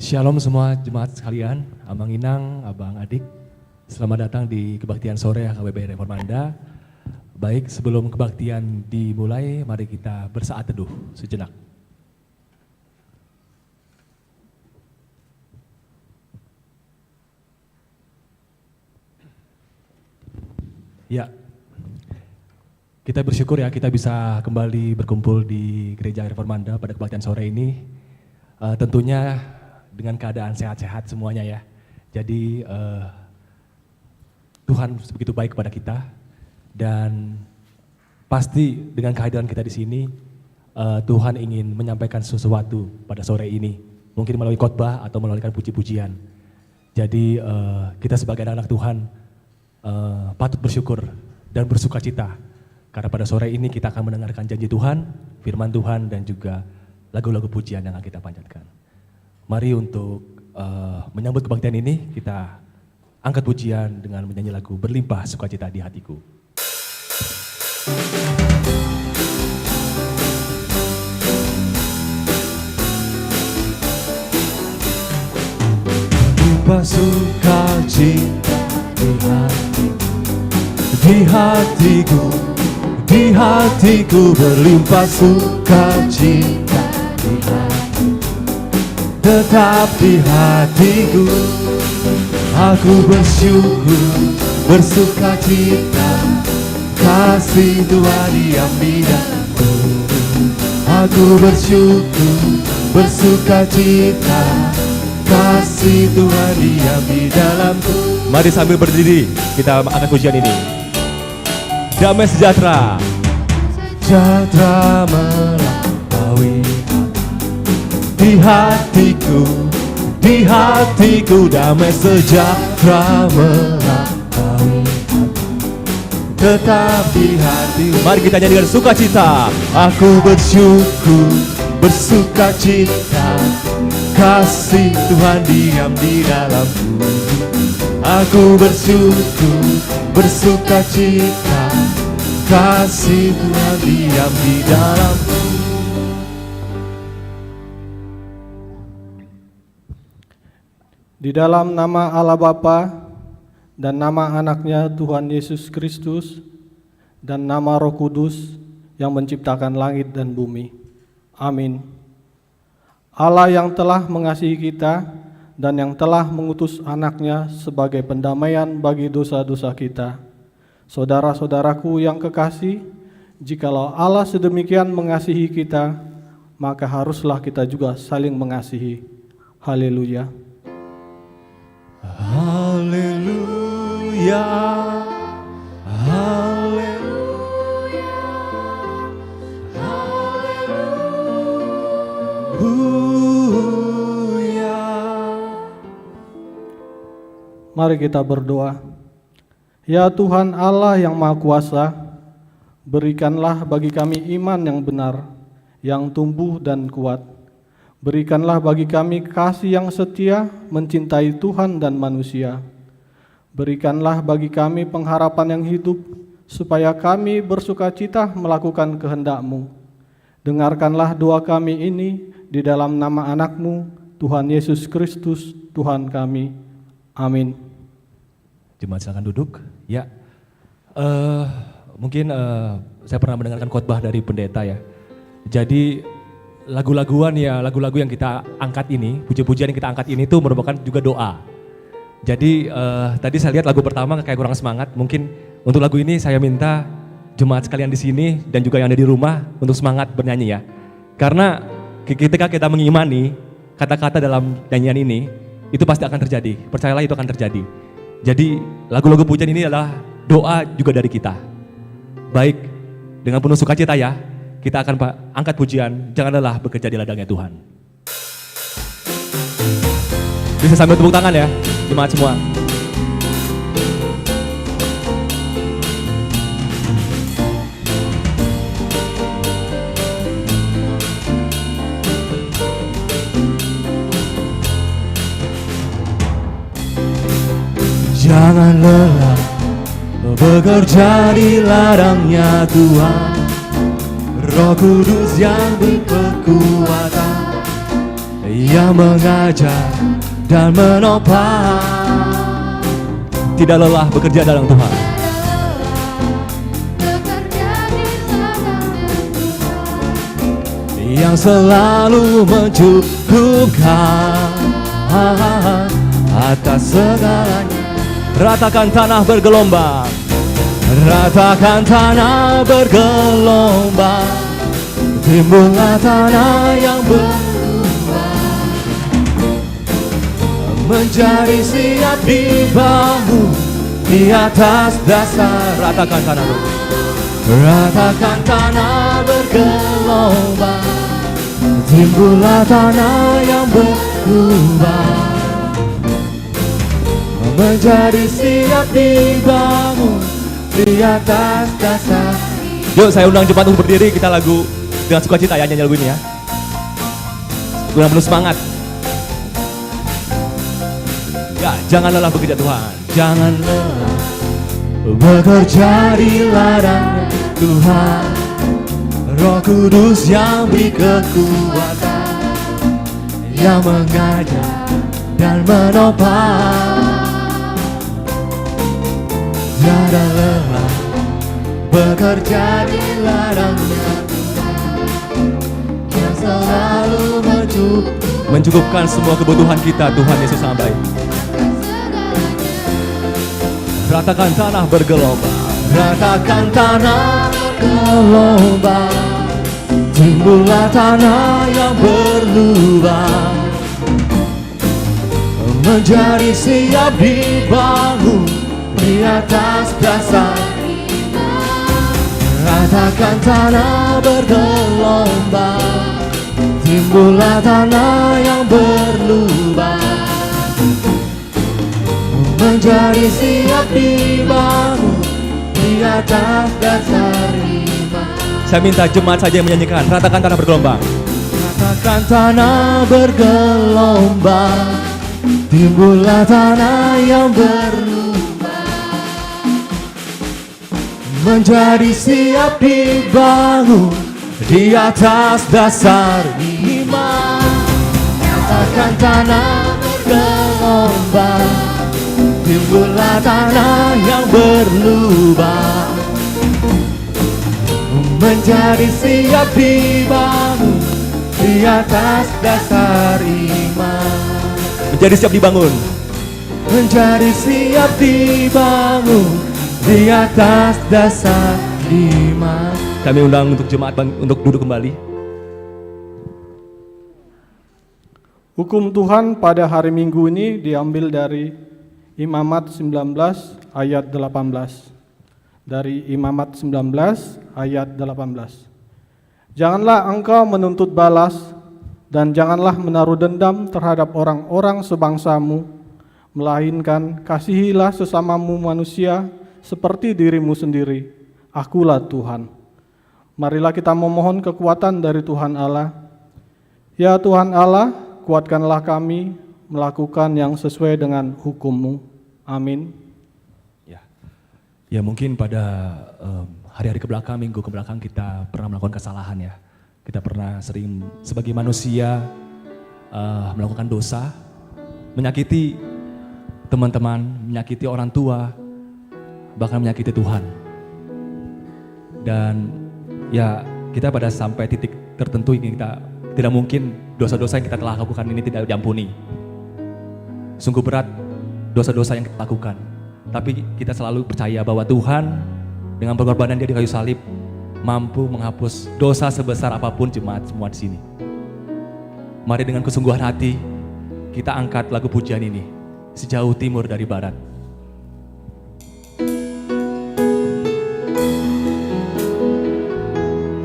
Shalom semua jemaat sekalian, Abang Inang, Abang Adik. Selamat datang di kebaktian sore HKBP Reformanda. Baik, sebelum kebaktian dimulai, mari kita bersaat teduh sejenak. Ya, kita bersyukur ya kita bisa kembali berkumpul di Gereja Reformanda pada kebaktian sore ini. Tentunya dengan keadaan sehat-sehat semuanya ya. Jadi Tuhan begitu baik kepada kita dan pasti dengan kehadiran kita di sini Tuhan ingin menyampaikan sesuatu pada sore ini. Mungkin melalui khotbah atau melalui puji-pujian. Jadi kita sebagai anak Tuhan patut bersyukur dan bersukacita karena pada sore ini kita akan mendengarkan janji Tuhan, firman Tuhan dan juga lagu-lagu pujian yang akan kita panjatkan. Mari untuk menyambut kebaktian ini kita angkat pujian dengan menyanyi lagu Berlimpah Sukacita di Hatiku. Berlimpah sukacita di hatiku, di hatiku berlimpah sukacita di hatiku. Tetap di hatiku, aku bersyukur, bersukacita, kasih Tuhan diam di dalamku. Aku bersyukur, bersukacita, kasih Tuhan diam di dalamku. Mari sambil berdiri, kita angkat pujian ini. Damai sejahtera, sejahtera melampaui di hatiku, di hatiku damai sejahtera melampaui tetap di hati. Mari kita nyanyikan sukacita. Aku bersyukur, bersukacita, kasih Tuhan diam di dalamku. Aku bersyukur, bersukacita, kasih Tuhan diam di dalamku. Di dalam nama Allah Bapa dan nama anaknya Tuhan Yesus Kristus dan nama Roh Kudus yang menciptakan langit dan bumi. Amin. Allah yang telah mengasihi kita dan yang telah mengutus anaknya sebagai pendamaian bagi dosa-dosa kita. Saudara-saudaraku yang kekasih, jikalau Allah sedemikian mengasihi kita, maka haruslah kita juga saling mengasihi. Haleluya. Haleluya, haleluya, haleluya. Mari kita berdoa. Ya Tuhan Allah yang Maha Kuasa, berikanlah bagi kami iman yang benar, yang tumbuh dan kuat. Berikanlah bagi kami kasih yang setia, mencintai Tuhan dan manusia. Berikanlah bagi kami pengharapan yang hidup, supaya kami bersukacita melakukan kehendak-Mu. Dengarkanlah doa kami ini di dalam nama anak-Mu, Tuhan Yesus Kristus, Tuhan kami. Amin. Jemaat silakan duduk. Ya, mungkin saya pernah mendengarkan khotbah dari pendeta ya. Jadi lagu-laguan ya, lagu-lagu yang kita angkat ini, puji-pujian yang kita angkat ini tuh merupakan juga doa. Jadi tadi saya lihat lagu pertama kayak kurang semangat. Mungkin untuk lagu ini saya minta jemaat sekalian di sini dan juga yang ada di rumah untuk semangat bernyanyi ya. Karena ketika kita mengimani kata-kata dalam nyanyian ini, itu pasti akan terjadi. Percayalah itu akan terjadi. Jadi lagu-lagu pujian ini adalah doa juga dari kita. Baik, dengan penuh sukacita ya, kita akan angkat pujian, jangan lelah bekerja di ladangnya Tuhan. Bisa sambil tepuk tangan ya, jemaat semua. Jangan lelah bekerja di ladangnya Tuhan. Roh Kudus yang berkekuatan yang mengajar dan menopang. Tidak lelah bekerja dalam Tuhan. Yang selalu mencukupkan atas segalanya. Ratakan tanah bergelombang, ratakan tanah bergelombang, timbullah tanah yang berubah, menjadi siap dibangun di atas dasar. Ratakan tanah bergelombang, ratakan tanah bergelombang, timbullah tanah yang berubah, menjadi siap dibangun di atas dasar. Yuk saya undang jemaat untuk berdiri, kita lagu dengan sukacita ya, nyanyi lagu ini ya. Dengan penuh semangat. Ya, jangan lelah bekerja Tuhan, jangan lelah bekerja di ladang Tuhan. Roh Kudus yang beri kekuatan, yang mengajar dan menopang. Tiada lelah bekerja di ladangnya Tuhan, yang selalu mencukupkan semua kebutuhan kita. Tuhan Yesus sangat baik. Ratakan tanah bergelombang, ratakan tanah bergelombang, timbullah tanah yang berlubang, menjadi siap dibangun di atas dasar. Ratakan tanah bergelombang, timbullah tanah yang berlubang, menjadi siap dibangun di atas dasar iman. Saya minta jemaat saja yang menyanyikan. Ratakan tanah bergelombang, ratakan tanah bergelombang, timbullah tanah yang berubah, menjadi siap dibangun di atas dasar iman. Ratakan tanah bergelombang, timbullah tanah yang berlubang, menjadi siap dibangun di atas dasar iman. Menjadi siap dibangun, menjadi siap dibangun di atas dasar iman. Kami undang untuk jemaat untuk duduk kembali. Hukum Tuhan pada hari Minggu ini diambil dari Imamat 19 ayat 18. Dari Imamat 19 ayat 18. Janganlah engkau menuntut balas, dan janganlah menaruh dendam terhadap orang-orang sebangsamu, melainkan kasihilah sesamamu manusia seperti dirimu sendiri. Akulah Tuhan. Marilah kita memohon kekuatan dari Tuhan Allah. Ya Tuhan Allah, kuatkanlah kami melakukan yang sesuai dengan hukum-Mu. Amin. Ya mungkin pada hari-hari kebelakang, minggu kebelakang kita pernah melakukan kesalahan ya. Kita pernah sering sebagai manusia melakukan dosa, menyakiti teman-teman, menyakiti orang tua, bahkan menyakiti Tuhan. Dan ya kita pada sampai titik tertentu ini kita tidak mungkin dosa-dosa yang kita telah lakukan ini tidak diampuni. Sungguh berat dosa-dosa yang kita lakukan. Tapi kita selalu percaya bahwa Tuhan dengan pengorbanan Dia di kayu salib mampu menghapus dosa sebesar apapun jemaat semua di sini. Mari dengan kesungguhan hati kita angkat lagu pujian ini, sejauh timur dari barat.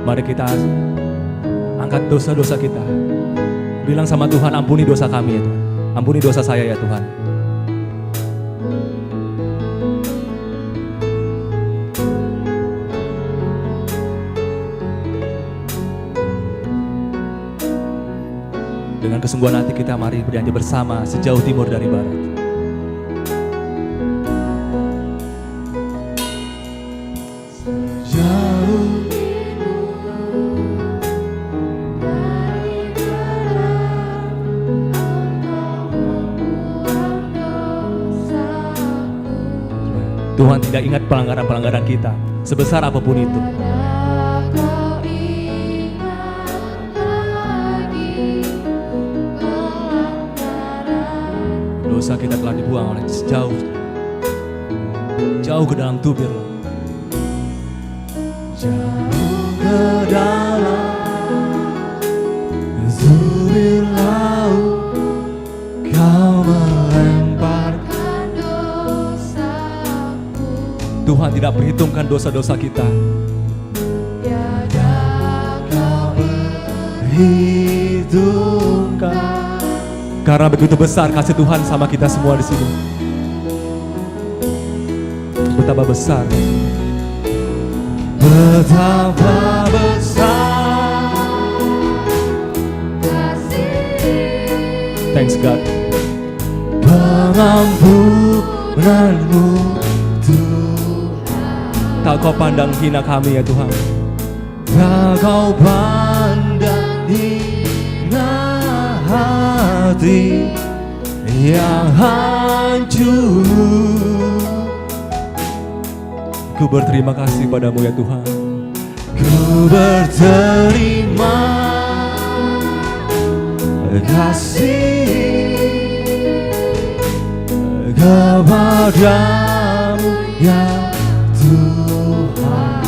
Mari kita angkat dosa-dosa kita. Bilang sama Tuhan, ampuni dosa kami ya Tuhan. Ampuni dosa saya ya Tuhan. Dengan kesungguhan hati kita mari bernyanyi bersama sejauh timur dari barat. Sejauh timur dari barat, Tuhan tidak ingat pelanggaran-pelanggaran kita, sebesar apapun itu. Dosa kita telah dibuang oleh jauh ke dalam tubir-Mu. Jauh ke dalam tubir laut, Kau melemparkan dosaku. Tuhan tidak perhitungkan dosa-dosa kita. Tiada Kau perhitungkan. Karena begitu besar kasih Tuhan sama kita semua di sini. Betapa besar. Betapa besar kasih. Thanks God. Pengampunan-Mu Tuhan. Tak Kau pandang hina kami ya Tuhan. Tak Kau pandang hina hati yang hancur. Ku berterima kasih padamu ya Tuhan. Ku berterima kasih kepadamu ya Tuhan.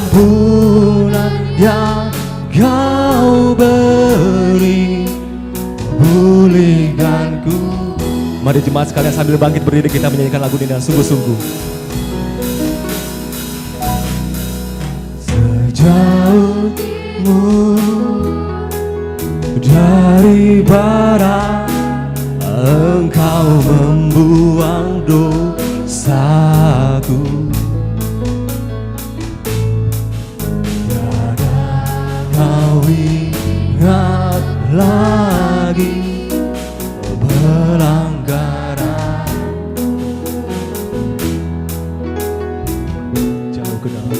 Pengampunan yang Kau beri, pulihkanku. Mari jemaat sekalian sambil bangkit berdiri kita menyanyikan lagu ini dengan sungguh-sungguh. Sejauhmu dari barat, Engkau membuang dosaku. Tiada Kau ingat lagi pelanggaran. Jauh ke dalam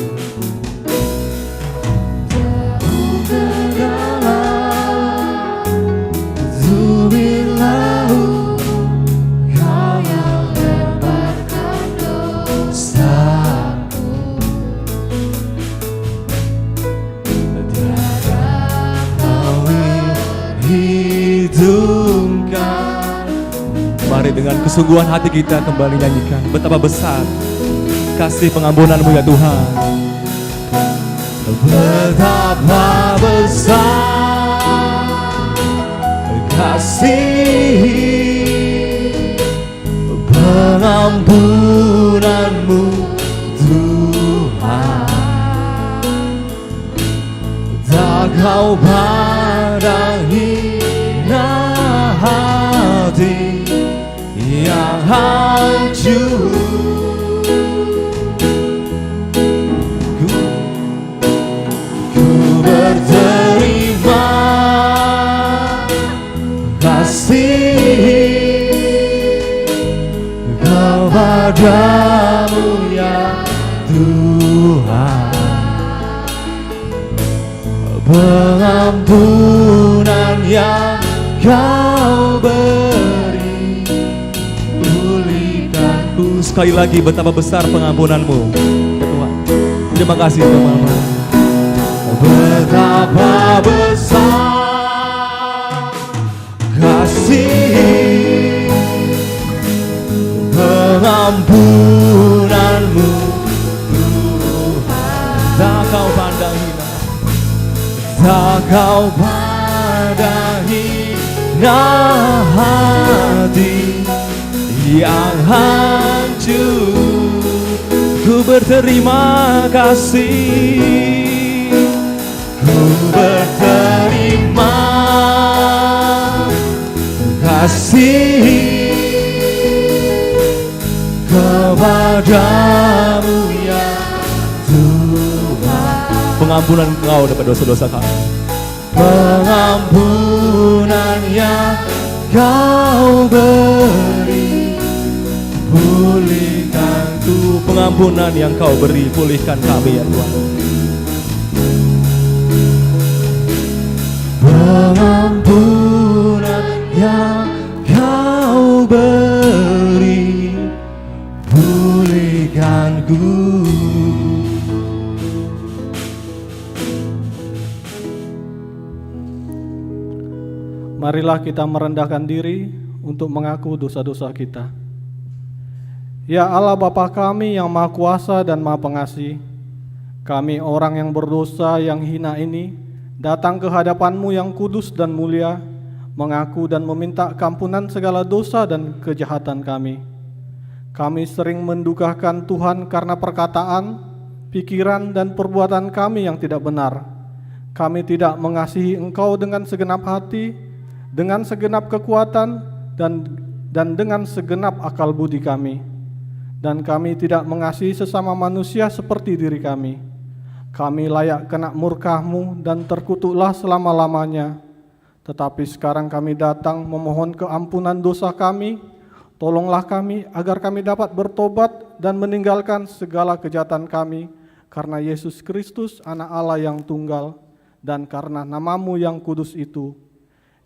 tubir laut, Kau melemparkan dosaku. Tiada Kau hitungkan. Mari dengan kesungguhan hati kita kembali nyanyikan betapa besar kasih pengampunan-Mu ya Tuhan. Betapa besar kasih pengampunan-Mu Tuhan. Tak Kau pandang hina hati yang hancur. Ku berterima kasih kepadamu ya Tuhan. Pengampunan yang Kau beri, pulihkanku. Sekali lagi betapa besar pengampunan-Mu ya Tuhan. Terima kasih Tuhan. Betapa besar kasih pengampunan-Mu Tuhan. Tak Kau pandang hina, tak Kau pandang hina hati yang hancur. Ku berterima kasih, ku berterima kasih kepadamu ya Tuhan. Pengampunan Engkau dapat dosa-dosa kami. Pengampunan yang Kau beri, pulihkanku. Pengampunan yang Kau beri, pulihkan kami ya Tuhan. Pengampunan yang Kau beri, Marilah kita merendahkan diri untuk mengaku dosa-dosa kita. Ya Allah Bapa kami yang Maha Kuasa dan Maha Pengasih, kami orang yang berdosa yang hina ini datang ke hadapan-Mu yang kudus dan mulia, mengaku dan meminta keampunan segala dosa dan kejahatan kami. Kami sering mendukakan Tuhan karena perkataan, pikiran, dan perbuatan kami yang tidak benar. Kami tidak mengasihi Engkau dengan segenap hati, dengan segenap kekuatan, dan dengan segenap akal budi kami. Dan kami tidak mengasihi sesama manusia seperti diri kami. Kami layak kena murka-Mu dan terkutuklah selama-lamanya. Tetapi sekarang kami datang memohon keampunan dosa kami. Tolonglah kami agar kami dapat bertobat dan meninggalkan segala kejahatan kami, karena Yesus Kristus Anak Allah yang tunggal, dan karena nama-Mu yang kudus itu.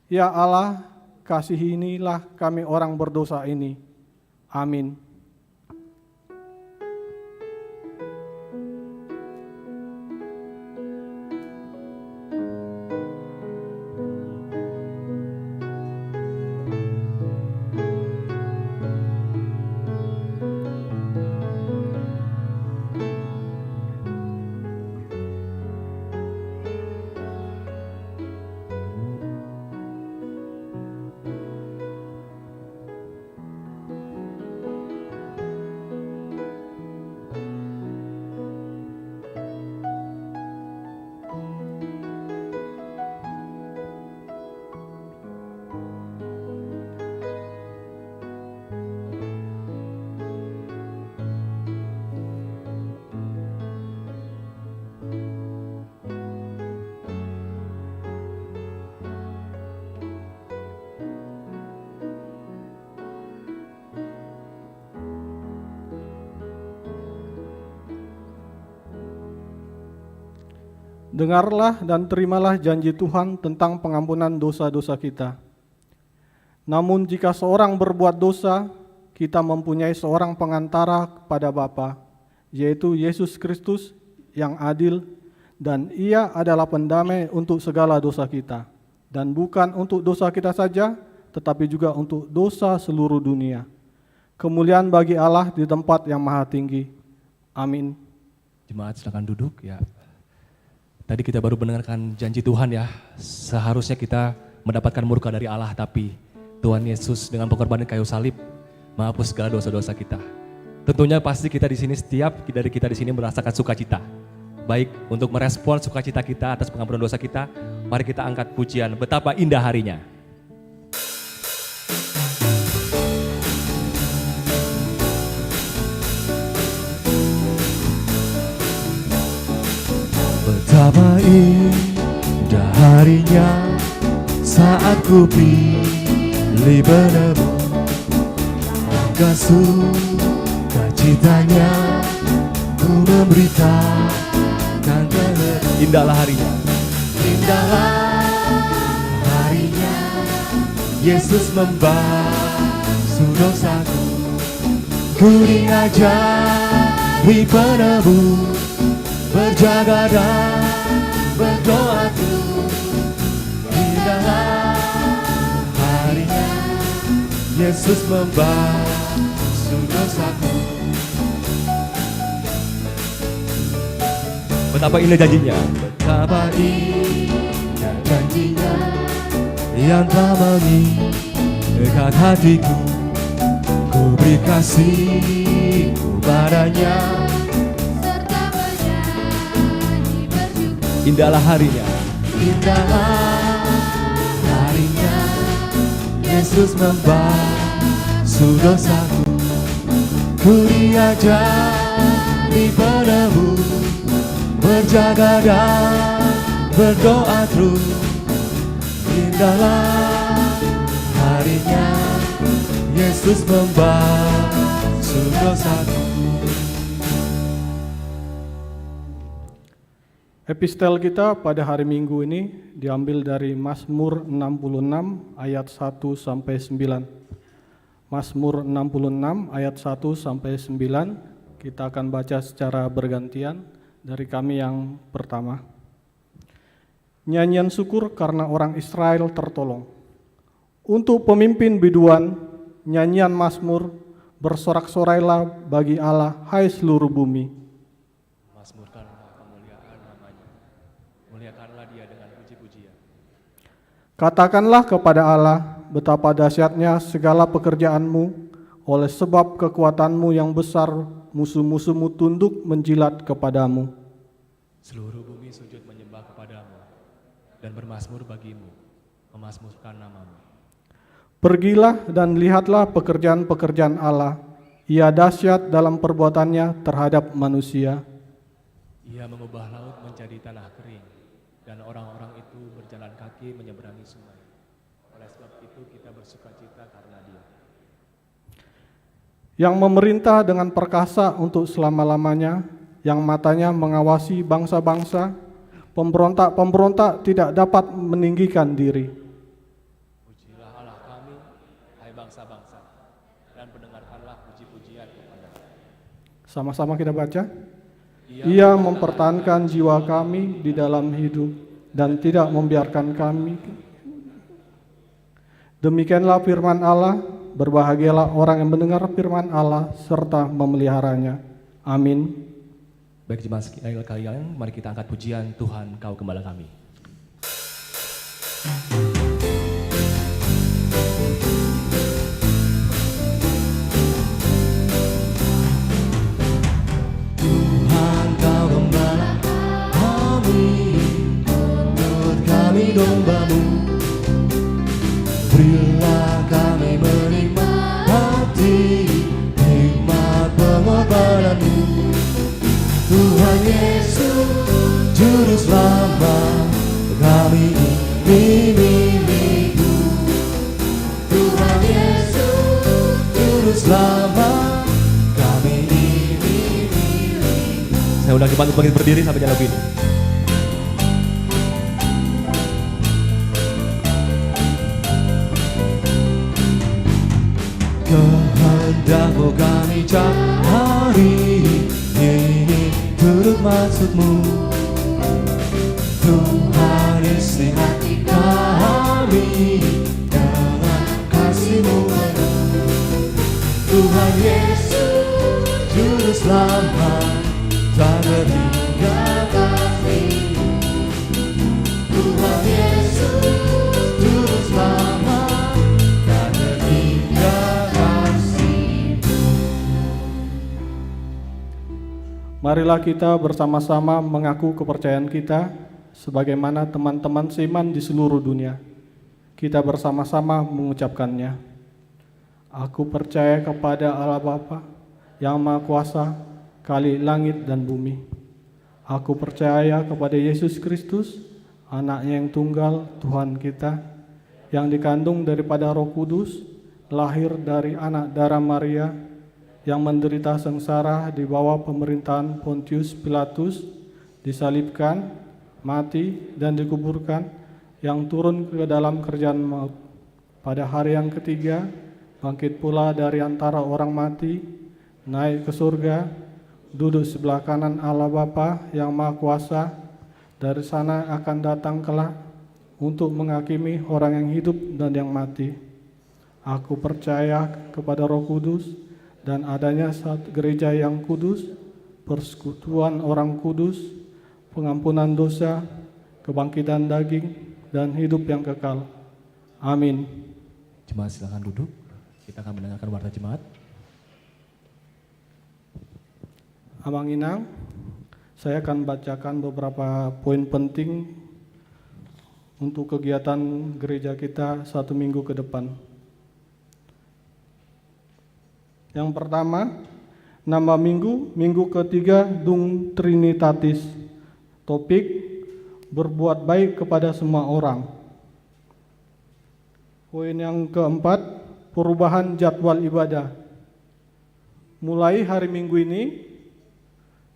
Ya Allah, kasihinilah kami orang berdosa ini. Amin. Dengarlah dan terimalah janji Tuhan tentang pengampunan dosa-dosa kita. Namun jika seorang berbuat dosa, kita mempunyai seorang pengantara kepada Bapa, yaitu Yesus Kristus yang adil, dan Ia adalah pendamai untuk segala dosa kita, dan bukan untuk dosa kita saja, tetapi juga untuk dosa seluruh dunia. Kemuliaan bagi Allah di tempat yang maha tinggi. Amin. Jemaat silakan duduk ya. Tadi kita baru mendengarkan janji Tuhan ya, seharusnya kita mendapatkan murka dari Allah, tapi Tuhan Yesus dengan pengorbanan kayu salib menghapus segala dosa-dosa kita. Tentunya pasti kita di sini, setiap dari kita di sini merasakan sukacita. Baik untuk merespon sukacita kita atas pengampunan dosa kita, mari kita angkat pujian Betapa Indah Harinya. Betapa indah harinya saat ku pilih menebus angka sukacitanya, ku memberitakan kebenaran. Indahlah harinya, Indahlah harinya Yesus membasuh dosaku, ku diajari penebus, berjaga dan berdoa terus. Indahlah harinya Yesus membasuh dosaku. betapa indah janjinya, Betapa indah janjinya yang telah mengikat hatiku, ku beri kasihku padanya. indahlah harinya, Indahlah harinya Yesus membasuh dosaku, ku diajari penebus, berjaga dan berdoa terus. Indahlah harinya Yesus membasuh dosaku. Epistel kita pada hari Minggu ini diambil dari Mazmur 66 ayat 1 sampai 9. Mazmur 66 ayat 1 sampai 9 kita akan baca secara bergantian dari kami yang pertama. Nyanyian syukur karena orang Israel tertolong. Untuk pemimpin biduan, nyanyian mazmur, bersorak-sorailah bagi Allah, hai seluruh bumi. Mazmurkanlah kemuliaan namanya, muliakanlah dia dengan puji-pujian. Katakanlah kepada Allah, betapa dahsyatnya segala pekerjaanmu, oleh sebab kekuatanmu yang besar, musuh-musuhmu tunduk menjilat kepadamu. Seluruh bumi sujud menyembah kepadamu dan bermazmur bagimu, memazmurkan namamu. Pergilah dan lihatlah pekerjaan-pekerjaan Allah. Ia dahsyat dalam perbuatannya terhadap manusia. Ia mengubah laut menjadi tanah kering, dan orang-orang itu berjalan kaki menyeberangi sungai. Oleh sebab itu kita bersukacita karena Dia. Yang memerintah dengan perkasa untuk selama-lamanya, yang matanya mengawasi bangsa-bangsa, pemberontak-pemberontak tidak dapat meninggikan diri. Pujilah Allah kami, hai bangsa-bangsa, dan pendengarkanlah puji-pujian kepada-Nya. Sama-sama kita baca. Ia mempertahankan jiwa kami di dalam hidup dan tidak membiarkan kami. Demikianlah firman Allah, berbahagialah orang yang mendengar firman Allah serta memeliharanya. Amin. Baik jemaat sekalian, mari kita angkat pujian Tuhan Kau Gembala kami. Tuhan Kau Gembala kami, menurut kami domba-Mu. Berilah kami menikmati hikmat pengorbanan-Mu. Tuhan Yesus, Juru Selamat, kami ini milik-Mu. Tuhan Yesus, Juru Selamat, kami ini milik-Mu. Saya undang jemaat untuk bangkit berdiri sampai lagu ini. Kehendak-Mu kami cari, ini turut maksud-Mu. Tuhan isi hati kami dengan kasih-Mu penuh. Tuhan Yesus, Juru Selamat, tak terhingga kasih-Mu. Tuhan Yesus, Juru Selamat, tak terhingga kasih-Mu. Marilah kita bersama-sama mengaku kepercayaan kita sebagaimana teman-teman seiman di seluruh dunia. Kita bersama-sama mengucapkannya. Aku percaya kepada Allah Bapa yang Maha Kuasa, Khalik langit dan bumi. Aku percaya kepada Yesus Kristus, Anak-Nya yang tunggal, Tuhan kita, yang dikandung daripada Roh Kudus, lahir dari anak darah Maria, yang menderita sengsara di bawah pemerintahan Pontius Pilatus, disalibkan, mati, dan dikuburkan, yang turun ke dalam kerjaan maut. Pada hari yang ketiga, bangkit pula dari antara orang mati, naik ke surga, duduk sebelah kanan Allah Bapa yang Maha Kuasa. Dari sana akan datang kelak untuk menghakimi orang yang hidup dan yang mati. Aku percaya kepada Roh Kudus dan adanya satu gereja yang kudus, persekutuan orang kudus, pengampunan dosa, kebangkitan daging, dan hidup yang kekal. Amin. Jemaat silakan duduk. Kita akan mendengarkan warta jemaat. Abang Inang, saya akan bacakan beberapa poin penting untuk kegiatan gereja kita 1 minggu ke depan. Yang pertama, nama minggu, minggu ketiga Dung Trinitatis. Topik, berbuat baik kepada semua orang. Poin yang keempat, perubahan jadwal ibadah. Mulai hari Minggu ini,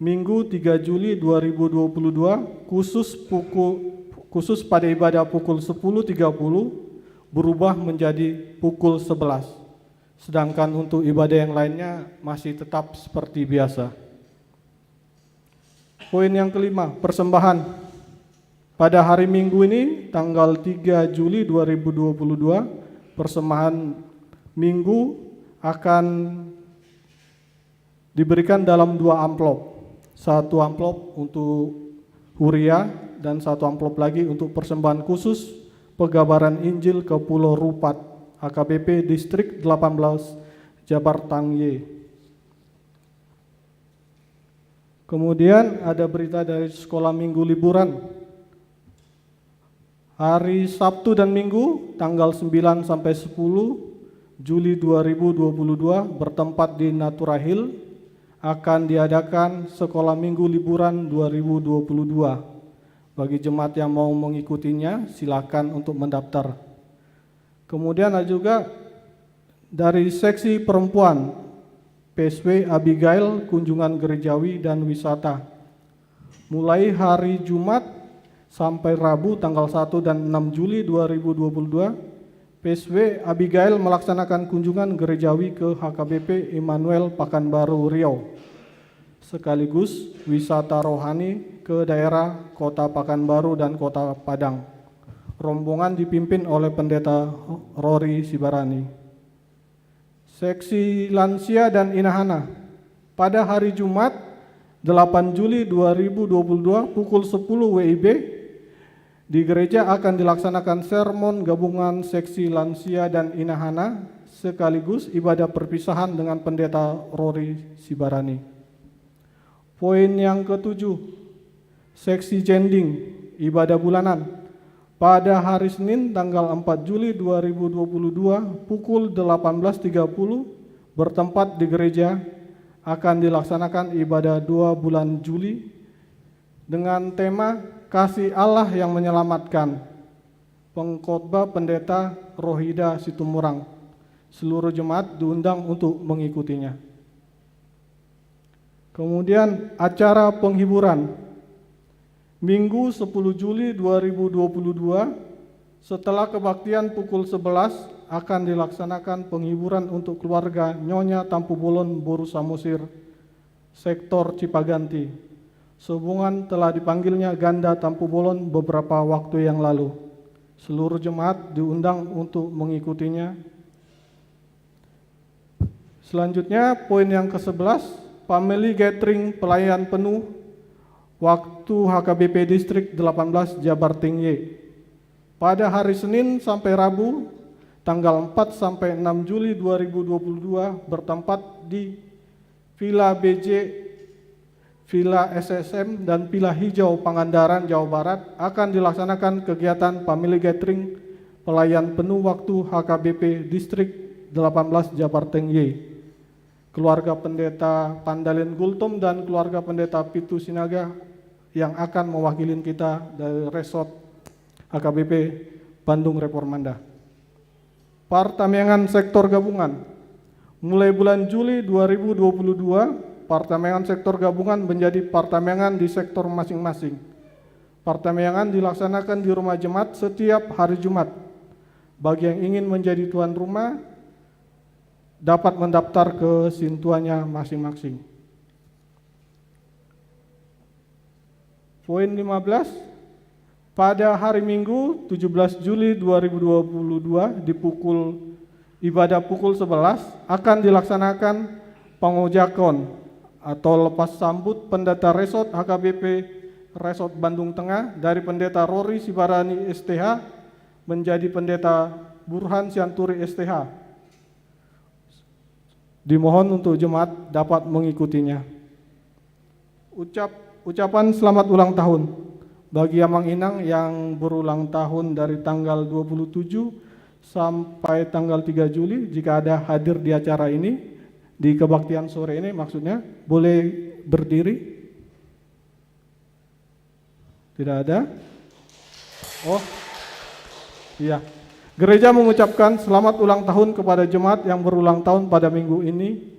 Minggu 3 Juli 2022, khusus pada ibadah pukul 10.30 berubah menjadi pukul 11. Sedangkan untuk ibadah yang lainnya masih tetap seperti biasa. Poin yang kelima, persembahan. Pada hari Minggu ini, tanggal 3 Juli 2022, persembahan minggu akan diberikan dalam 2 amplop. 1 amplop untuk Huria dan 1 amplop lagi untuk persembahan khusus Pegabaran Injil ke Pulau Rupat, HKBP Distrik 18 Jabar Tangye. Kemudian ada berita dari sekolah minggu liburan. Hari Sabtu dan Minggu tanggal 9 sampai 10 Juli 2022 bertempat di Natura Hill akan diadakan sekolah minggu liburan 2022. Bagi jemaat yang mau mengikutinya silakan untuk mendaftar. Kemudian ada juga dari seksi perempuan PSW Abigail kunjungan gerejawi dan wisata. Mulai hari Jumat sampai Rabu tanggal 1 dan 6 Juli 2022, PSW Abigail melaksanakan kunjungan gerejawi ke HKBP Immanuel Pekanbaru Riau, sekaligus wisata rohani ke daerah Kota Pekanbaru dan Kota Padang. Rombongan dipimpin oleh Pendeta Rory Sibarani. Seksi lansia dan inahana pada hari Jumat 8 Juli 2022 pukul 10 WIB di gereja akan dilaksanakan sermon gabungan seksi lansia dan inahana sekaligus ibadah perpisahan dengan Pendeta Rory Sibarani. Poin yang ketujuh, seksi jending ibadah bulanan pada hari Senin tanggal 4 Juli 2022 pukul 18.30 bertempat di gereja akan dilaksanakan ibadah 2 bulan Juli dengan tema Kasih Allah yang Menyelamatkan. Pengkhotbah Pendeta Rohida Situmorang. Seluruh jemaat diundang untuk mengikutinya. Kemudian acara penghiburan Minggu 10 Juli 2022 setelah kebaktian pukul 11 akan dilaksanakan penghiburan untuk keluarga Nyonya Tampu Bolon Boru Samosir, sektor Cipaganti. Sehubungan telah dipanggilnya Ganda Tampu Bolon beberapa waktu yang lalu. Seluruh jemaat diundang untuk mengikutinya. Selanjutnya poin yang ke-11, family gathering pelayan penuh waktu HKBP Distrik 18 Jabar Tinggi pada hari Senin sampai Rabu tanggal 4 sampai 6 Juli 2022 bertempat di Villa BJ, Villa SSM dan Villa Hijau Pangandaran, Jawa Barat akan dilaksanakan kegiatan family gathering pelayan penuh waktu HKBP Distrik 18 Jabar Tinggi. Keluarga Pendeta Pandalen Gultom dan keluarga Pendeta Pitu Sinaga yang akan mewakili kita dari resort HKBP Bandung Reformanda. Partamengan sektor gabungan. Mulai bulan Juli 2022, partamengan sektor gabungan menjadi partamengan di sektor masing-masing. Partamengan dilaksanakan di rumah jemaat setiap hari Jumat. Bagi yang ingin menjadi tuan rumah, dapat mendaftar ke sintuannya masing-masing. Poin 15, pada hari Minggu 17 Juli 2022 di ibadah pukul 11 akan dilaksanakan pengojakon atau lepas sambut pendeta resort HKBP Resort Bandung Tengah dari Pendeta Rory Sibarani STH menjadi Pendeta Burhan Sianturi STH. Dimohon untuk jemaat dapat mengikutinya. Ucapan selamat ulang tahun bagi Amang Inang yang berulang tahun dari tanggal 27 sampai tanggal 3 Juli. Jika ada hadir di acara ini, di kebaktian sore ini maksudnya, boleh berdiri. Tidak ada? Oh, iya. Gereja mengucapkan selamat ulang tahun kepada jemaat yang berulang tahun pada minggu ini.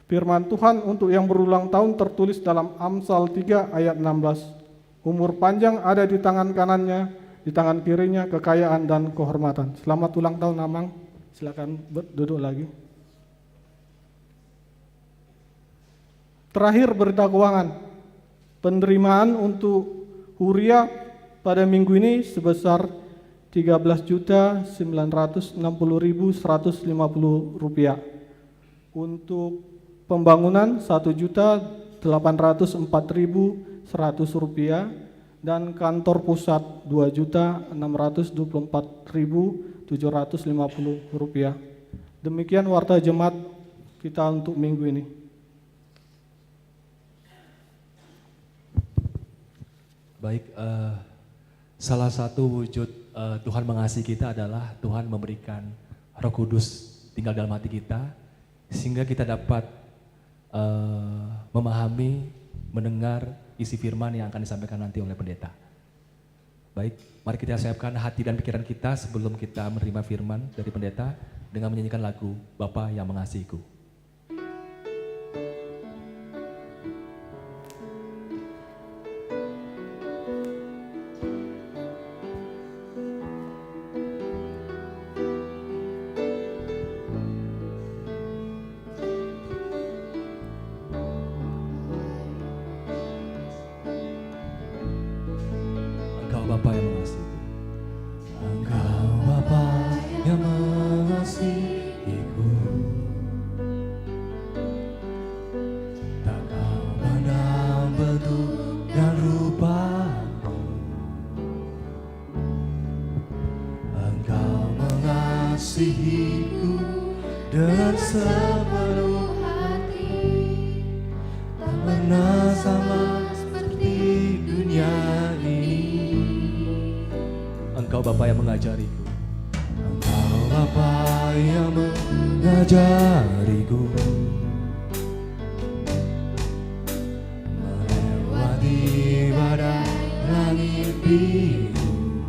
Firman Tuhan untuk yang berulang tahun tertulis dalam Amsal 3 ayat 16. Umur panjang ada di tangan kanannya, di tangan kirinya kekayaan dan kehormatan. Selamat ulang tahun Amang. Silakan duduk lagi. Terakhir berita keuangan. Penerimaan untuk Huria pada minggu ini sebesar Rp13.960.150. Untuk pembangunan Rp1.804.100 dan kantor pusat Rp2.624.750. Demikian warta jemaat kita untuk minggu ini. Baik, salah satu wujud Tuhan mengasihi kita adalah Tuhan memberikan Roh Kudus tinggal dalam hati kita, sehingga kita dapat memahami, mendengar isi firman yang akan disampaikan nanti oleh pendeta. Baik, mari kita siapkan hati dan pikiran kita sebelum kita menerima firman dari pendeta dengan menyanyikan lagu Bapa yang Mengasihiku. Bapa yang mengasihiku. Engkau Bapa yang mengasihiku, tak kau pandang bentuk dan rupaku. Engkau mengasihiku dengan sepenuh hati, tak pernah sama seperti dunia ini. Engkau Bapa yang mengajariku. Engkau Bapa yang mengajariku, melewati badai langit biru.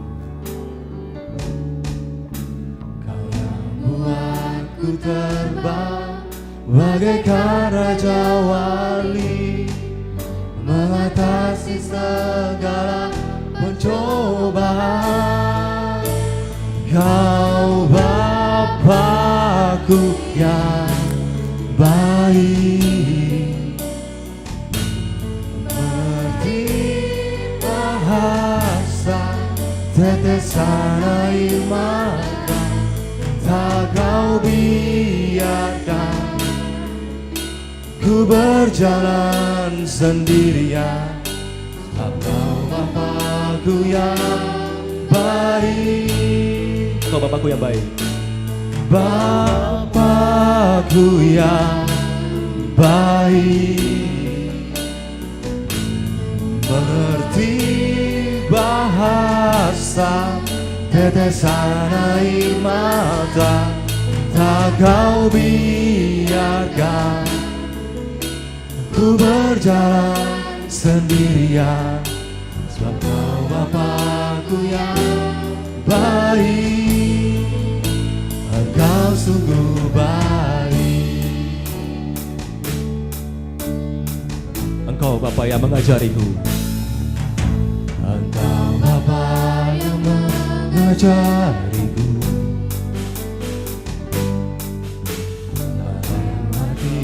Kau yang buatku terbang bagaikan raja wali, mengatasi segala pencobaan. Kau Bapa-Ku yang baik, mengerti bahasa tetesan air mata, tak kau biarkan ku berjalan sendirian. Sebab kau Bapa-Ku yang baik. Engkau Bapa-Ku yang baik. Bapa-Ku yang baik, mengerti bahasa tetesan air mata, tak kau biarkan ku berjalan sendirian. Sebab kau Bapa-Ku yang baik, Engkau sungguh baik. Engkau Bapa yang mengajariku. Engkau Bapa yang mengajariku, melewati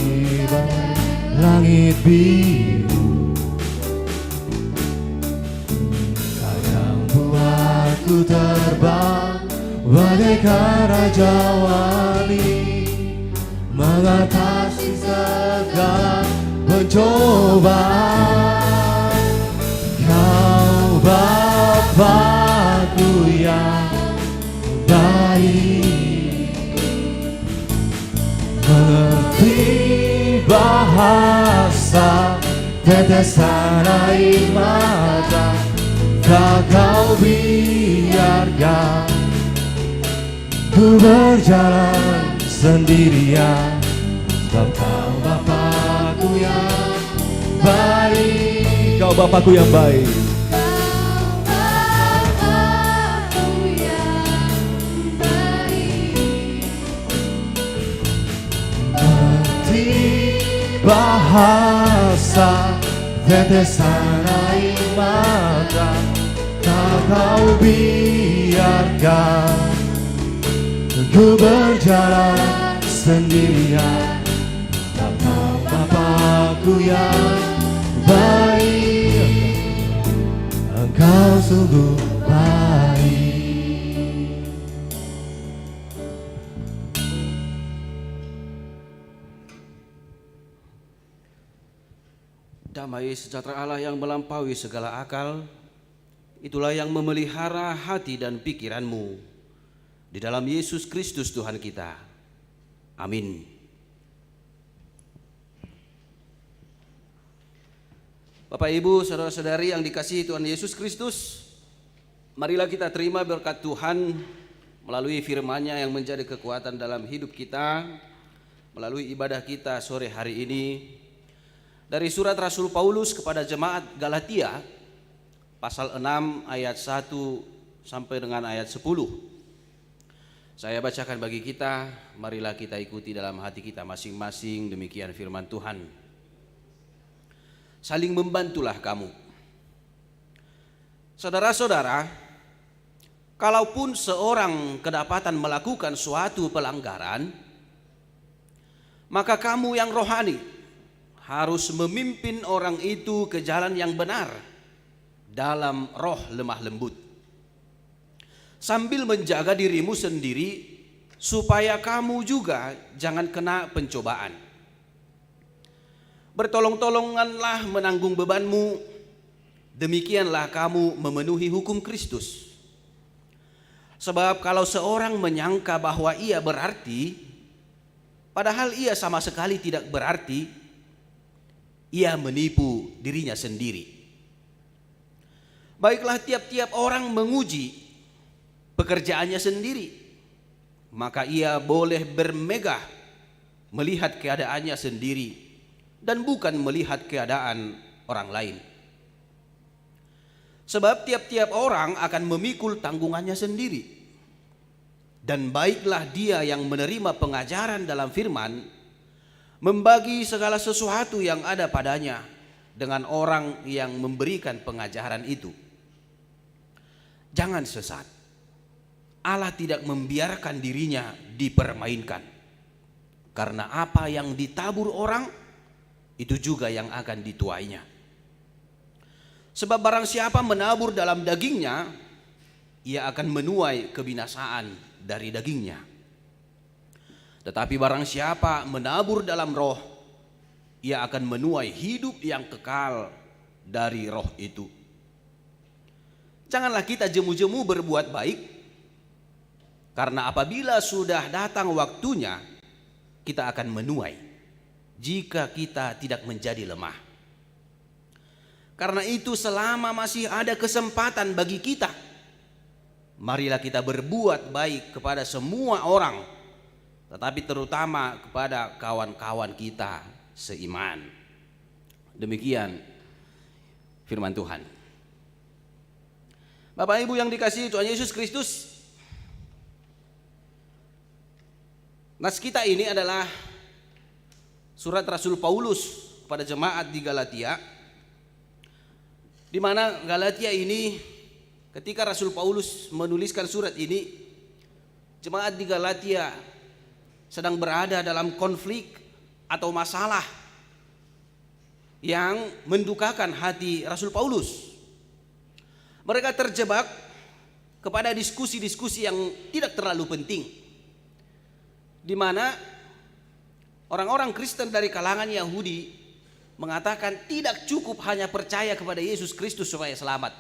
badai langit biru. Kau yang buatku terbang bagaikan raja wali, mengatasi segala pencobaan. Kau Bapa-Ku yang baik, mengerti bahasa tetesan air mata, tak kau biarkan ku berjalan sendirian. Sebab kau Bapa-Ku yang baik. Engkau Bapa-Ku yang baik. Mengerti bahasa tetesan air mata, tak kau biarkan ku berjalan sendirian. Sebab kau Bapa-Ku yang baik, Engkau sungguh baik. Damai sejahtera Allah yang melampaui segala akal, itulah yang memelihara hati dan pikiranmu di dalam Yesus Kristus Tuhan kita. Amin. Bapak, Ibu, saudara-saudari yang dikasihi Tuhan Yesus Kristus, marilah kita terima berkat Tuhan melalui firman-Nya yang menjadi kekuatan dalam hidup kita, melalui ibadah kita sore hari ini. Dari surat Rasul Paulus kepada jemaat Galatia, pasal 6 ayat 1 sampai dengan ayat 10. Saya bacakan bagi kita, marilah kita ikuti dalam hati kita masing-masing. Demikian firman Tuhan. Saling membantulah kamu. Saudara-saudara, kalaupun seorang kedapatan melakukan suatu pelanggaran, maka kamu yang rohani harus memimpin orang itu ke jalan yang benar dalam roh lemah lembut, sambil menjaga dirimu sendiri supaya kamu juga jangan kena pencobaan. Bertolong-tolonganlah menanggung bebanmu, demikianlah kamu memenuhi hukum Kristus. Sebab kalau seorang menyangka bahwa ia berarti, padahal ia sama sekali tidak berarti, ia menipu dirinya sendiri. Baiklah, tiap-tiap orang menguji pekerjaannya sendiri, maka ia boleh bermegah melihat keadaannya sendiri dan bukan melihat keadaan orang lain. Sebab tiap-tiap orang akan memikul tanggungannya sendiri. Dan baiklah dia yang menerima pengajaran dalam firman membagi segala sesuatu yang ada padanya dengan orang yang memberikan pengajaran itu. Jangan sesat. Allah tidak membiarkan dirinya dipermainkan. Karena apa yang ditabur orang, itu juga yang akan dituainya. Sebab barang siapa menabur dalam dagingnya, ia akan menuai kebinasaan dari dagingnya. Tetapi barang siapa menabur dalam roh, ia akan menuai hidup yang kekal dari roh itu. Janganlah kita jemu-jemu berbuat baik, karena apabila sudah datang waktunya, kita akan menuai jika kita tidak menjadi lemah. Karena itu selama masih ada kesempatan bagi kita, marilah kita berbuat baik kepada semua orang, tetapi terutama kepada kawan-kawan kita seiman. Demikian firman Tuhan. Bapak Ibu yang dikasihi Tuhan Yesus Kristus, nas kita ini adalah surat Rasul Paulus pada jemaat di Galatia, di mana Galatia ini ketika Rasul Paulus menuliskan surat ini, jemaat di Galatia sedang berada dalam konflik atau masalah yang mendukakan hati Rasul Paulus. Mereka terjebak kepada diskusi-diskusi yang tidak terlalu penting, di mana orang-orang Kristen dari kalangan Yahudi mengatakan tidak cukup hanya percaya kepada Yesus Kristus supaya selamat,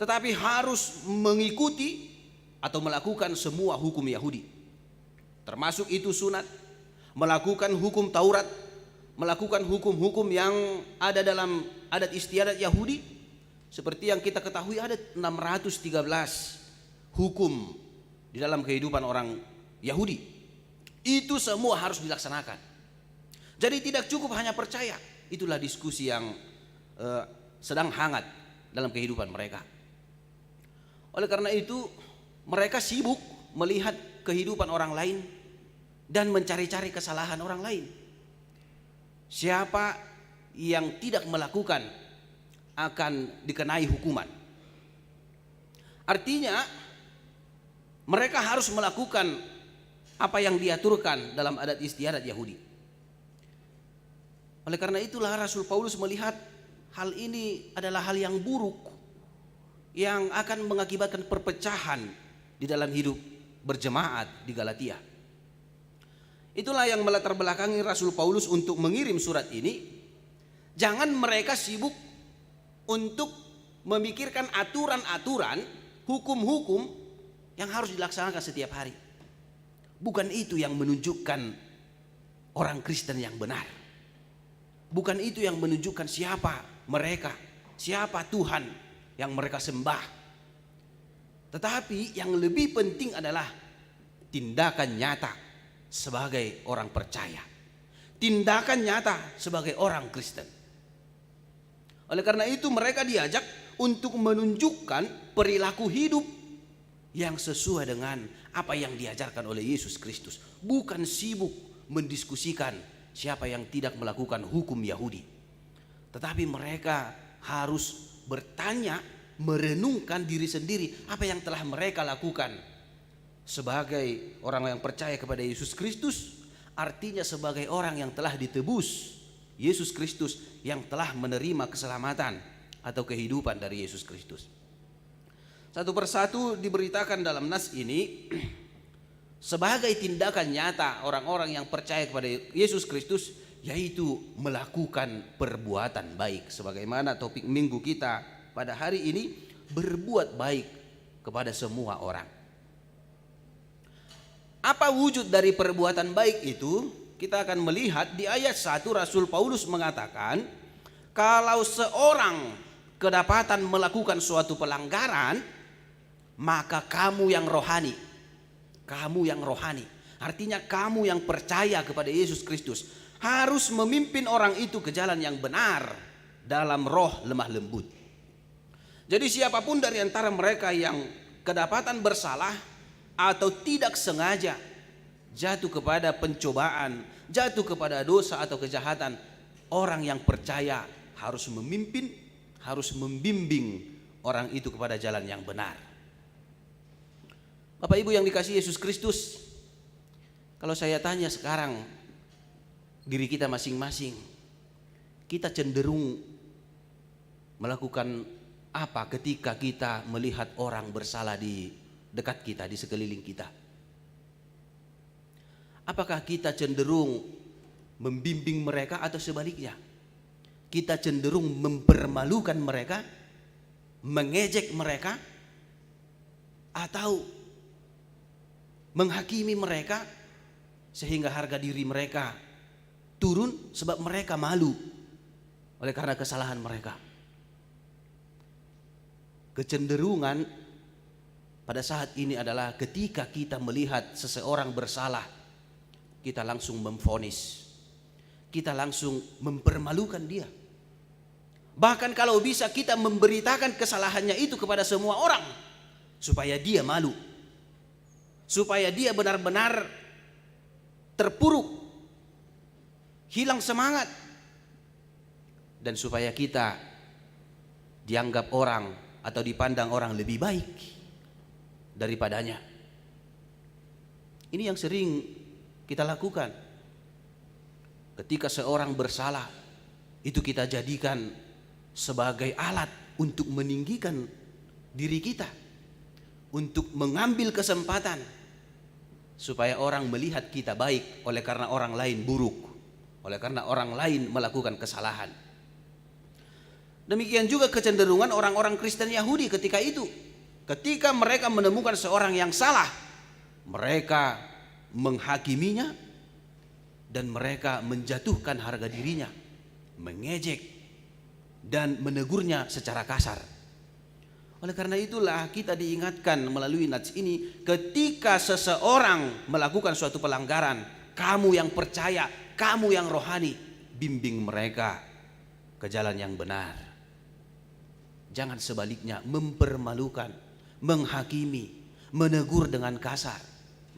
tetapi harus mengikuti atau melakukan semua hukum Yahudi. Termasuk itu sunat, melakukan hukum Taurat, melakukan hukum-hukum yang ada dalam adat istiadat Yahudi. Seperti yang kita ketahui ada 613 hukum di dalam kehidupan orang Yahudi. Itu semua harus dilaksanakan. Jadi tidak cukup hanya percaya. Itulah diskusi yang sedang hangat dalam kehidupan mereka. Oleh karena itu mereka sibuk melihat kehidupan orang lain dan mencari-cari kesalahan orang lain. Siapa yang tidak melakukan akan dikenai hukuman. Artinya mereka harus melakukan apa yang diaturkan dalam adat istiadat Yahudi. Oleh karena itulah Rasul Paulus melihat hal ini adalah hal yang buruk, yang akan mengakibatkan perpecahan di dalam hidup berjemaat di Galatia. Itulah yang melatar belakangi Rasul Paulus untuk mengirim surat ini. Jangan mereka sibuk untuk memikirkan aturan-aturan, hukum-hukum yang harus dilaksanakan setiap hari. Bukan itu yang menunjukkan orang Kristen yang benar. Bukan itu yang menunjukkan siapa mereka, siapa Tuhan yang mereka sembah. Tetapi yang lebih penting adalah tindakan nyata sebagai orang percaya. Tindakan nyata sebagai orang Kristen. Oleh karena itu mereka diajak untuk menunjukkan perilaku hidup yang sesuai dengan apa yang diajarkan oleh Yesus Kristus. Bukan sibuk mendiskusikan siapa yang tidak melakukan hukum Yahudi. Tetapi mereka harus bertanya, merenungkan diri sendiri apa yang telah mereka lakukan. Sebagai orang yang percaya kepada Yesus Kristus, artinya sebagai orang yang telah ditebus Yesus Kristus, yang telah menerima keselamatan atau kehidupan dari Yesus Kristus. Satu persatu diberitakan dalam nas ini sebagai tindakan nyata orang-orang yang percaya kepada Yesus Kristus, yaitu melakukan perbuatan baik. Sebagaimana topik minggu kita pada hari ini, berbuat baik kepada semua orang. Apa wujud dari perbuatan baik itu? Kita akan melihat di ayat 1 Rasul Paulus mengatakan, kalau seorang kedapatan melakukan suatu pelanggaran, maka kamu yang rohani, artinya kamu yang percaya kepada Yesus Kristus, harus memimpin orang itu ke jalan yang benar dalam roh lemah lembut. Jadi siapapun dari antara mereka yang kedapatan bersalah atau tidak sengaja jatuh kepada pencobaan, jatuh kepada dosa atau kejahatan, orang yang percaya harus memimpin, harus membimbing orang itu kepada jalan yang benar. Bapak Ibu yang dikasihi Yesus Kristus, kalau saya tanya sekarang diri kita masing-masing, kita cenderung melakukan apa ketika kita melihat orang bersalah di dekat kita, di sekeliling kita? Apakah kita cenderung membimbing mereka atau sebaliknya? Kita cenderung mempermalukan mereka, mengejek mereka, atau menghakimi mereka sehingga harga diri mereka turun sebab mereka malu oleh karena kesalahan mereka? Kecenderungan pada saat ini adalah ketika kita melihat seseorang bersalah, kita langsung memvonis, kita langsung mempermalukan dia. Bahkan kalau bisa kita memberitakan kesalahannya itu kepada semua orang, supaya dia malu, supaya dia benar-benar terpuruk, hilang semangat, dan supaya kita dianggap orang atau dipandang orang lebih baik daripadanya. Ini yang sering kita lakukan. Ketika seorang bersalah, itu kita jadikan sebagai alat untuk meninggikan diri kita, untuk mengambil kesempatan supaya orang melihat kita baik oleh karena orang lain buruk, oleh karena orang lain melakukan kesalahan. Demikian juga kecenderungan orang-orang Kristen Yahudi ketika itu. Ketika mereka menemukan seorang yang salah, mereka menghakiminya dan mereka menjatuhkan harga dirinya, mengejek dan menegurnya secara kasar. Oleh karena itulah kita diingatkan melalui nats ini, ketika seseorang melakukan suatu pelanggaran, kamu yang percaya, kamu yang rohani, bimbing mereka ke jalan yang benar. Jangan sebaliknya mempermalukan, menghakimi, menegur dengan kasar.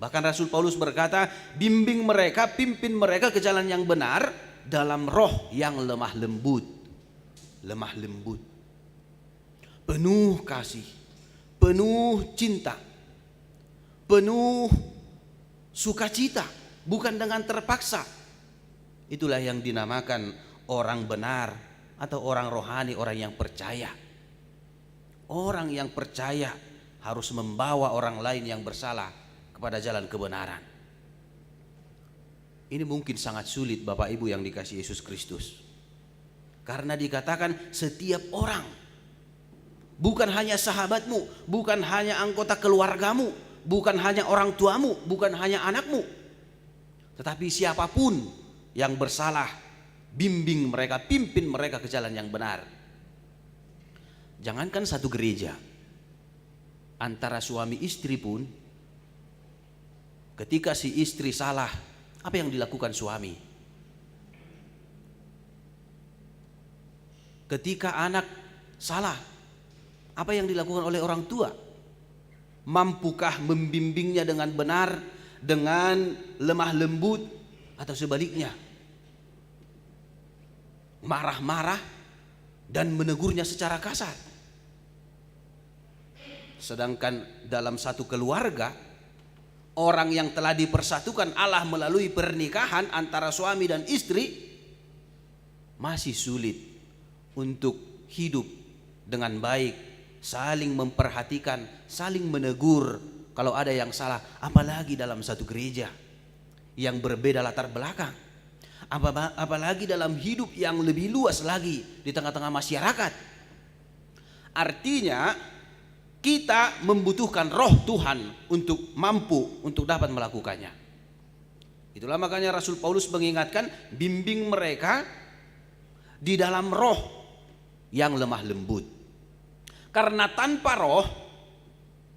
Bahkan Rasul Paulus berkata, bimbing mereka, pimpin mereka ke jalan yang benar dalam roh yang lemah lembut. Lemah lembut, penuh kasih, penuh cinta, penuh sukacita, bukan dengan terpaksa. Itulah yang dinamakan orang benar atau orang rohani, orang yang percaya. Orang yang percaya harus membawa orang lain yang bersalah kepada jalan kebenaran. Ini mungkin sangat sulit Bapak Ibu yang dikasihi Yesus Kristus. Karena dikatakan setiap orang, bukan hanya sahabatmu, bukan hanya anggota keluargamu, bukan hanya orang tuamu, bukan hanya anakmu, tetapi siapapun yang bersalah, bimbing mereka, pimpin mereka ke jalan yang benar. Jangankan satu gereja, antara suami istri pun, ketika si istri salah, apa yang dilakukan suami? Ketika anak salah, apa yang dilakukan oleh orang tua? Mampukah membimbingnya dengan benar, dengan lemah lembut, atau sebaliknya? Marah-marah dan menegurnya secara kasar. Sedangkan dalam satu keluarga, orang yang telah dipersatukan Allah melalui pernikahan antara suami dan istri masih sulit untuk hidup dengan baik, saling memperhatikan, saling menegur kalau ada yang salah, apalagi dalam satu gereja yang berbeda latar belakang, apalagi dalam hidup yang lebih luas lagi di tengah-tengah masyarakat. Artinya kita membutuhkan roh Tuhan untuk mampu untuk dapat melakukannya. Itulah makanya Rasul Paulus mengingatkan, bimbing mereka di dalam roh yang lemah lembut. Karena tanpa roh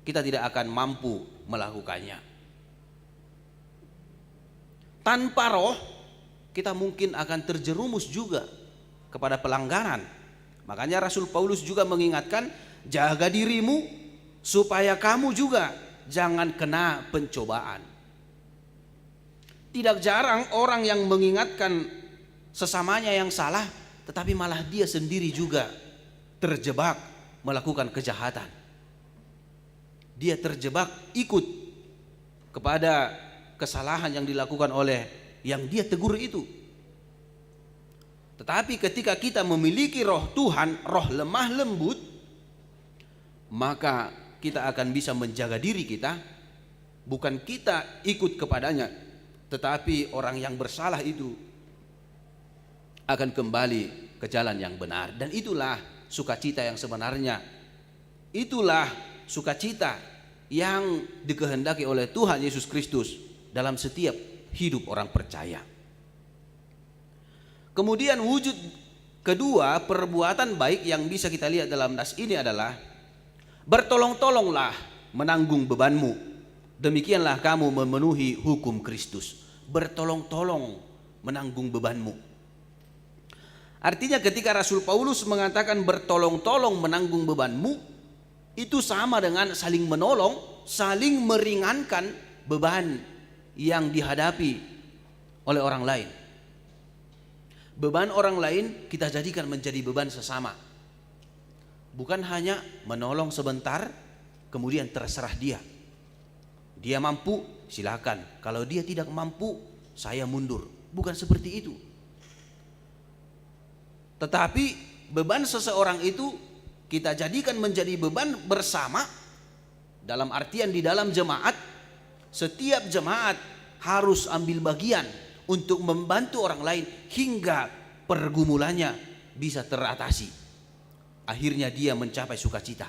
kita tidak akan mampu melakukannya. Tanpa roh kita mungkin akan terjerumus juga kepada pelanggaran. Makanya Rasul Paulus juga mengingatkan, jaga dirimu supaya kamu juga jangan kena pencobaan. Tidak jarang orang yang mengingatkan sesamanya yang salah, tetapi malah dia sendiri juga terjebak melakukan kejahatan. Dia terjebak ikut kepada kesalahan yang dilakukan oleh yang dia tegur itu. Tetapi ketika kita memiliki roh Tuhan, roh lemah lembut, maka kita akan bisa menjaga diri kita. Bukan kita ikut kepadanya, tetapi orang yang bersalah itu akan kembali ke jalan yang benar. Dan itulah sukacita yang sebenarnya. Itulah sukacita yang dikehendaki oleh Tuhan Yesus Kristus dalam setiap hidup orang percaya. Kemudian wujud kedua perbuatan baik yang bisa kita lihat dalam nas ini adalah bertolong-tolonglah menanggung bebanmu, demikianlah kamu memenuhi hukum Kristus. Bertolong-tolong menanggung bebanmu. Artinya ketika Rasul Paulus mengatakan bertolong-tolong menanggung bebanmu, itu sama dengan saling menolong, saling meringankan beban yang dihadapi oleh orang lain. Beban orang lain kita jadikan menjadi beban sesama. Bukan hanya menolong sebentar, kemudian terserah dia. Dia mampu, silakan. Kalau dia tidak mampu, saya mundur. Bukan seperti itu. Tetapi beban seseorang itu kita jadikan menjadi beban bersama, dalam artian di dalam jemaat, setiap jemaat harus ambil bagian untuk membantu orang lain hingga pergumulannya bisa teratasi. Akhirnya dia mencapai sukacita.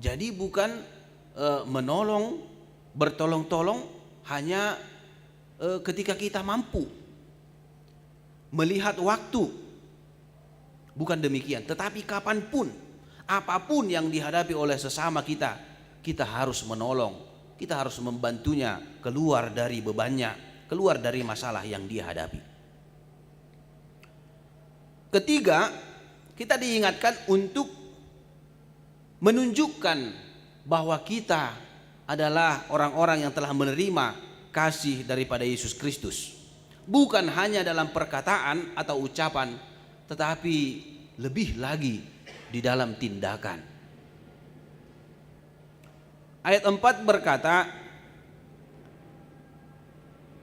Jadi bukan menolong, bertolong-tolong hanya ketika kita mampu. Melihat waktu, bukan demikian. Tetapi kapanpun, apapun yang dihadapi oleh sesama kita, kita harus menolong, kita harus membantunya keluar dari bebannya, keluar dari masalah yang dia hadapi. Ketiga, kita diingatkan untuk menunjukkan bahwa kita adalah orang-orang yang telah menerima kasih daripada Yesus Kristus. Bukan hanya dalam perkataan atau ucapan, tetapi lebih lagi di dalam tindakan. Ayat 4 berkata,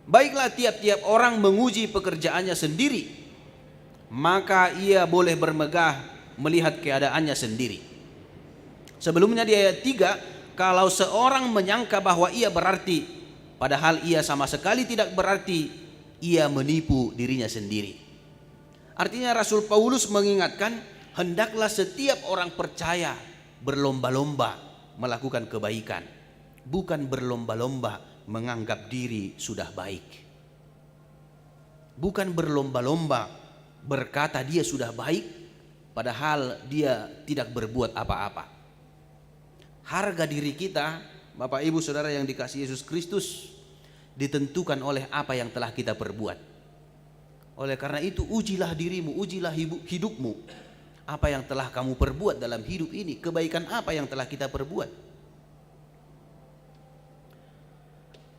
baiklah tiap-tiap orang menguji pekerjaannya sendiri, maka ia boleh bermegah melihat keadaannya sendiri. Sebelumnya di ayat 3, kalau seorang menyangka bahwa ia berarti, padahal ia sama sekali tidak berarti, ia menipu dirinya sendiri. Artinya Rasul Paulus mengingatkan, hendaklah setiap orang percaya berlomba-lomba melakukan kebaikan, bukan berlomba-lomba menganggap diri sudah baik. Bukan berlomba-lomba berkata dia sudah baik, padahal dia tidak berbuat apa-apa. Harga diri kita, Bapak Ibu Saudara yang dikasihi Yesus Kristus, ditentukan oleh apa yang telah kita perbuat. Oleh karena itu, ujilah dirimu, ujilah hidupmu. Apa yang telah kamu perbuat dalam hidup ini, kebaikan apa yang telah kita perbuat.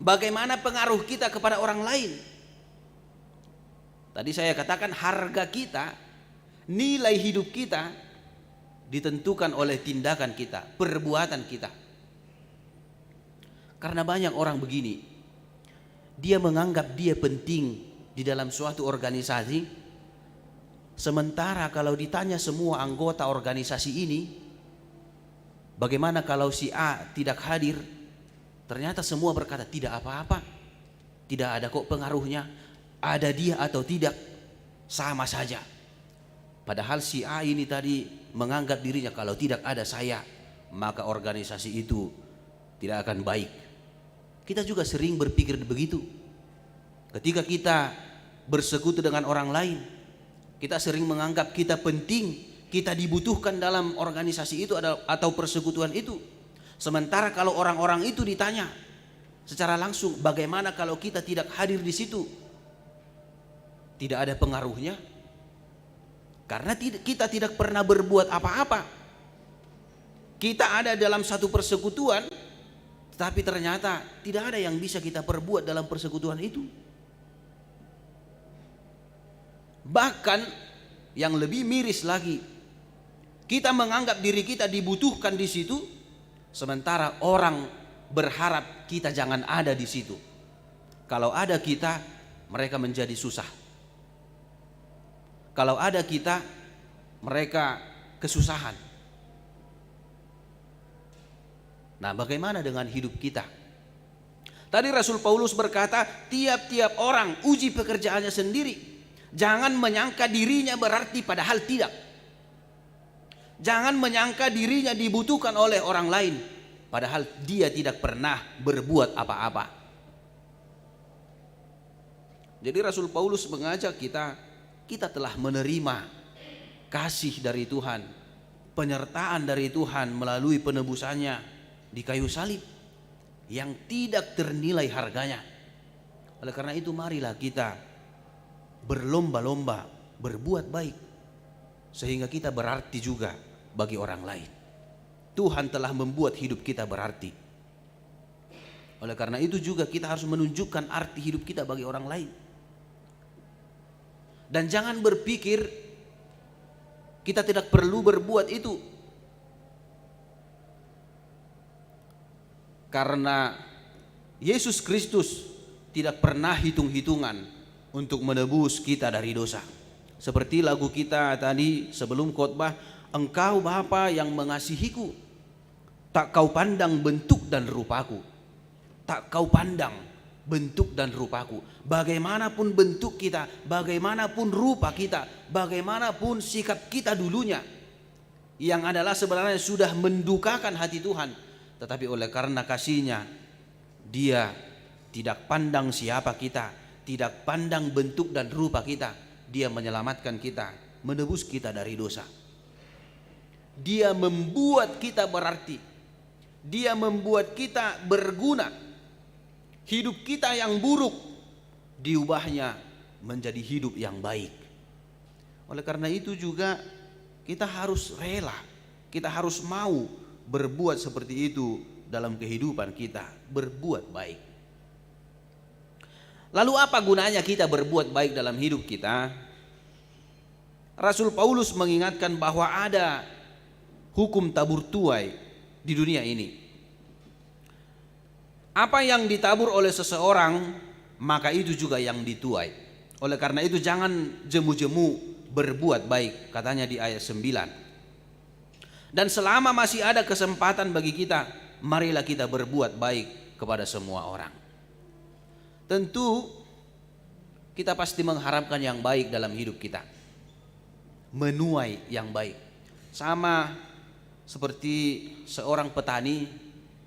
Bagaimana pengaruh kita kepada orang lain. Tadi saya katakan harga kita, nilai hidup kita ditentukan oleh tindakan kita, perbuatan kita. Karena banyak orang begini, dia menganggap dia penting di dalam suatu organisasi, sementara kalau ditanya semua anggota organisasi ini, bagaimana kalau si A tidak hadir, ternyata semua berkata tidak apa-apa, tidak ada kok pengaruhnya, ada dia atau tidak sama saja. Padahal si A ini tadi menganggap dirinya kalau tidak ada saya maka organisasi itu tidak akan baik. Kita juga sering berpikir begitu. Ketika kita bersekutu dengan orang lain, kita sering menganggap kita penting, kita dibutuhkan dalam organisasi itu atau persekutuan itu. Sementara kalau orang-orang itu ditanya secara langsung, bagaimana kalau kita tidak hadir di situ? Tidak ada pengaruhnya. Karena kita tidak pernah berbuat apa-apa. Kita ada dalam satu persekutuan, tetapi ternyata tidak ada yang bisa kita perbuat dalam persekutuan itu. Bahkan yang lebih miris lagi, kita menganggap diri kita dibutuhkan di situ, sementara orang berharap kita jangan ada di situ. Kalau ada kita, mereka menjadi susah. Kalau ada kita, mereka kesusahan. Nah, bagaimana dengan hidup kita? Tadi Rasul Paulus berkata, tiap-tiap orang uji pekerjaannya sendiri. Jangan menyangka dirinya berarti padahal tidak. Jangan menyangka dirinya dibutuhkan oleh orang lain, padahal dia tidak pernah berbuat apa-apa. Jadi Rasul Paulus mengajak kita telah menerima kasih dari Tuhan, penyertaan dari Tuhan melalui penebusannya di kayu salib yang tidak ternilai harganya. Oleh karena itu marilah kita berlomba-lomba berbuat baik, sehingga kita berarti juga bagi orang lain. Tuhan telah membuat hidup kita berarti. Oleh karena itu juga kita harus menunjukkan arti hidup kita bagi orang lain. Dan jangan berpikir kita tidak perlu berbuat itu, karena Yesus Kristus tidak pernah hitung-hitungan untuk menebus kita dari dosa. Seperti lagu kita tadi sebelum khotbah, Engkau Bapa yang mengasihiku, tak kau pandang bentuk dan rupaku. Tak kau pandang bentuk dan rupaku. Bagaimanapun bentuk kita, bagaimanapun rupa kita, bagaimanapun sikap kita dulunya, yang adalah sebenarnya sudah mendukakan hati Tuhan, tetapi oleh karena kasih-Nya, Dia tidak pandang siapa kita, tidak pandang bentuk dan rupa kita. Dia menyelamatkan kita, menebus kita dari dosa. Dia membuat kita berarti, Dia membuat kita berguna. Hidup kita yang buruk diubahnya menjadi hidup yang baik. Oleh karena itu juga kita harus rela, kita harus mau berbuat seperti itu dalam kehidupan kita, berbuat baik. Lalu apa gunanya kita berbuat baik dalam hidup kita? Rasul Paulus mengingatkan bahwa ada hukum tabur tuai di dunia ini. Apa yang ditabur oleh seseorang, maka itu juga yang dituai. Oleh karena itu jangan jemu-jemu berbuat baik, katanya di ayat 9. Dan selama masih ada kesempatan bagi kita, marilah kita berbuat baik kepada semua orang. Tentu kita pasti mengharapkan yang baik dalam hidup kita. menuai yang baik. Sama seperti seorang petani,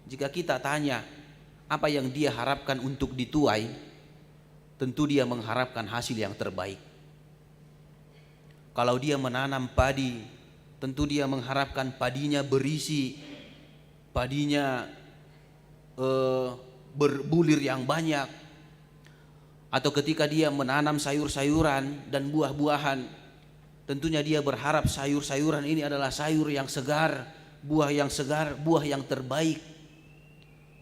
jika kita tanya apa yang dia harapkan untuk dituai, tentu dia mengharapkan hasil yang terbaik. Kalau dia menanam padi, tentu dia mengharapkan padinya berisi, padinya berbulir yang banyak. Atau ketika dia menanam sayur-sayuran dan buah-buahan, tentunya dia berharap sayur-sayuran ini adalah sayur yang segar, buah yang terbaik,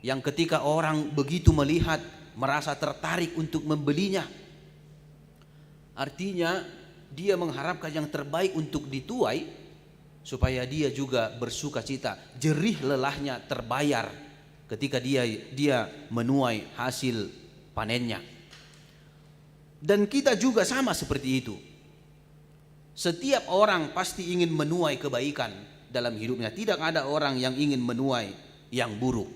yang ketika orang begitu melihat merasa tertarik untuk membelinya. Artinya dia mengharapkan yang terbaik untuk dituai, supaya dia juga bersuka cita, jerih lelahnya terbayar ketika dia menuai hasil panennya. Dan kita juga sama seperti itu. Setiap orang pasti ingin menuai kebaikan dalam hidupnya. Tidak ada orang yang ingin menuai yang buruk.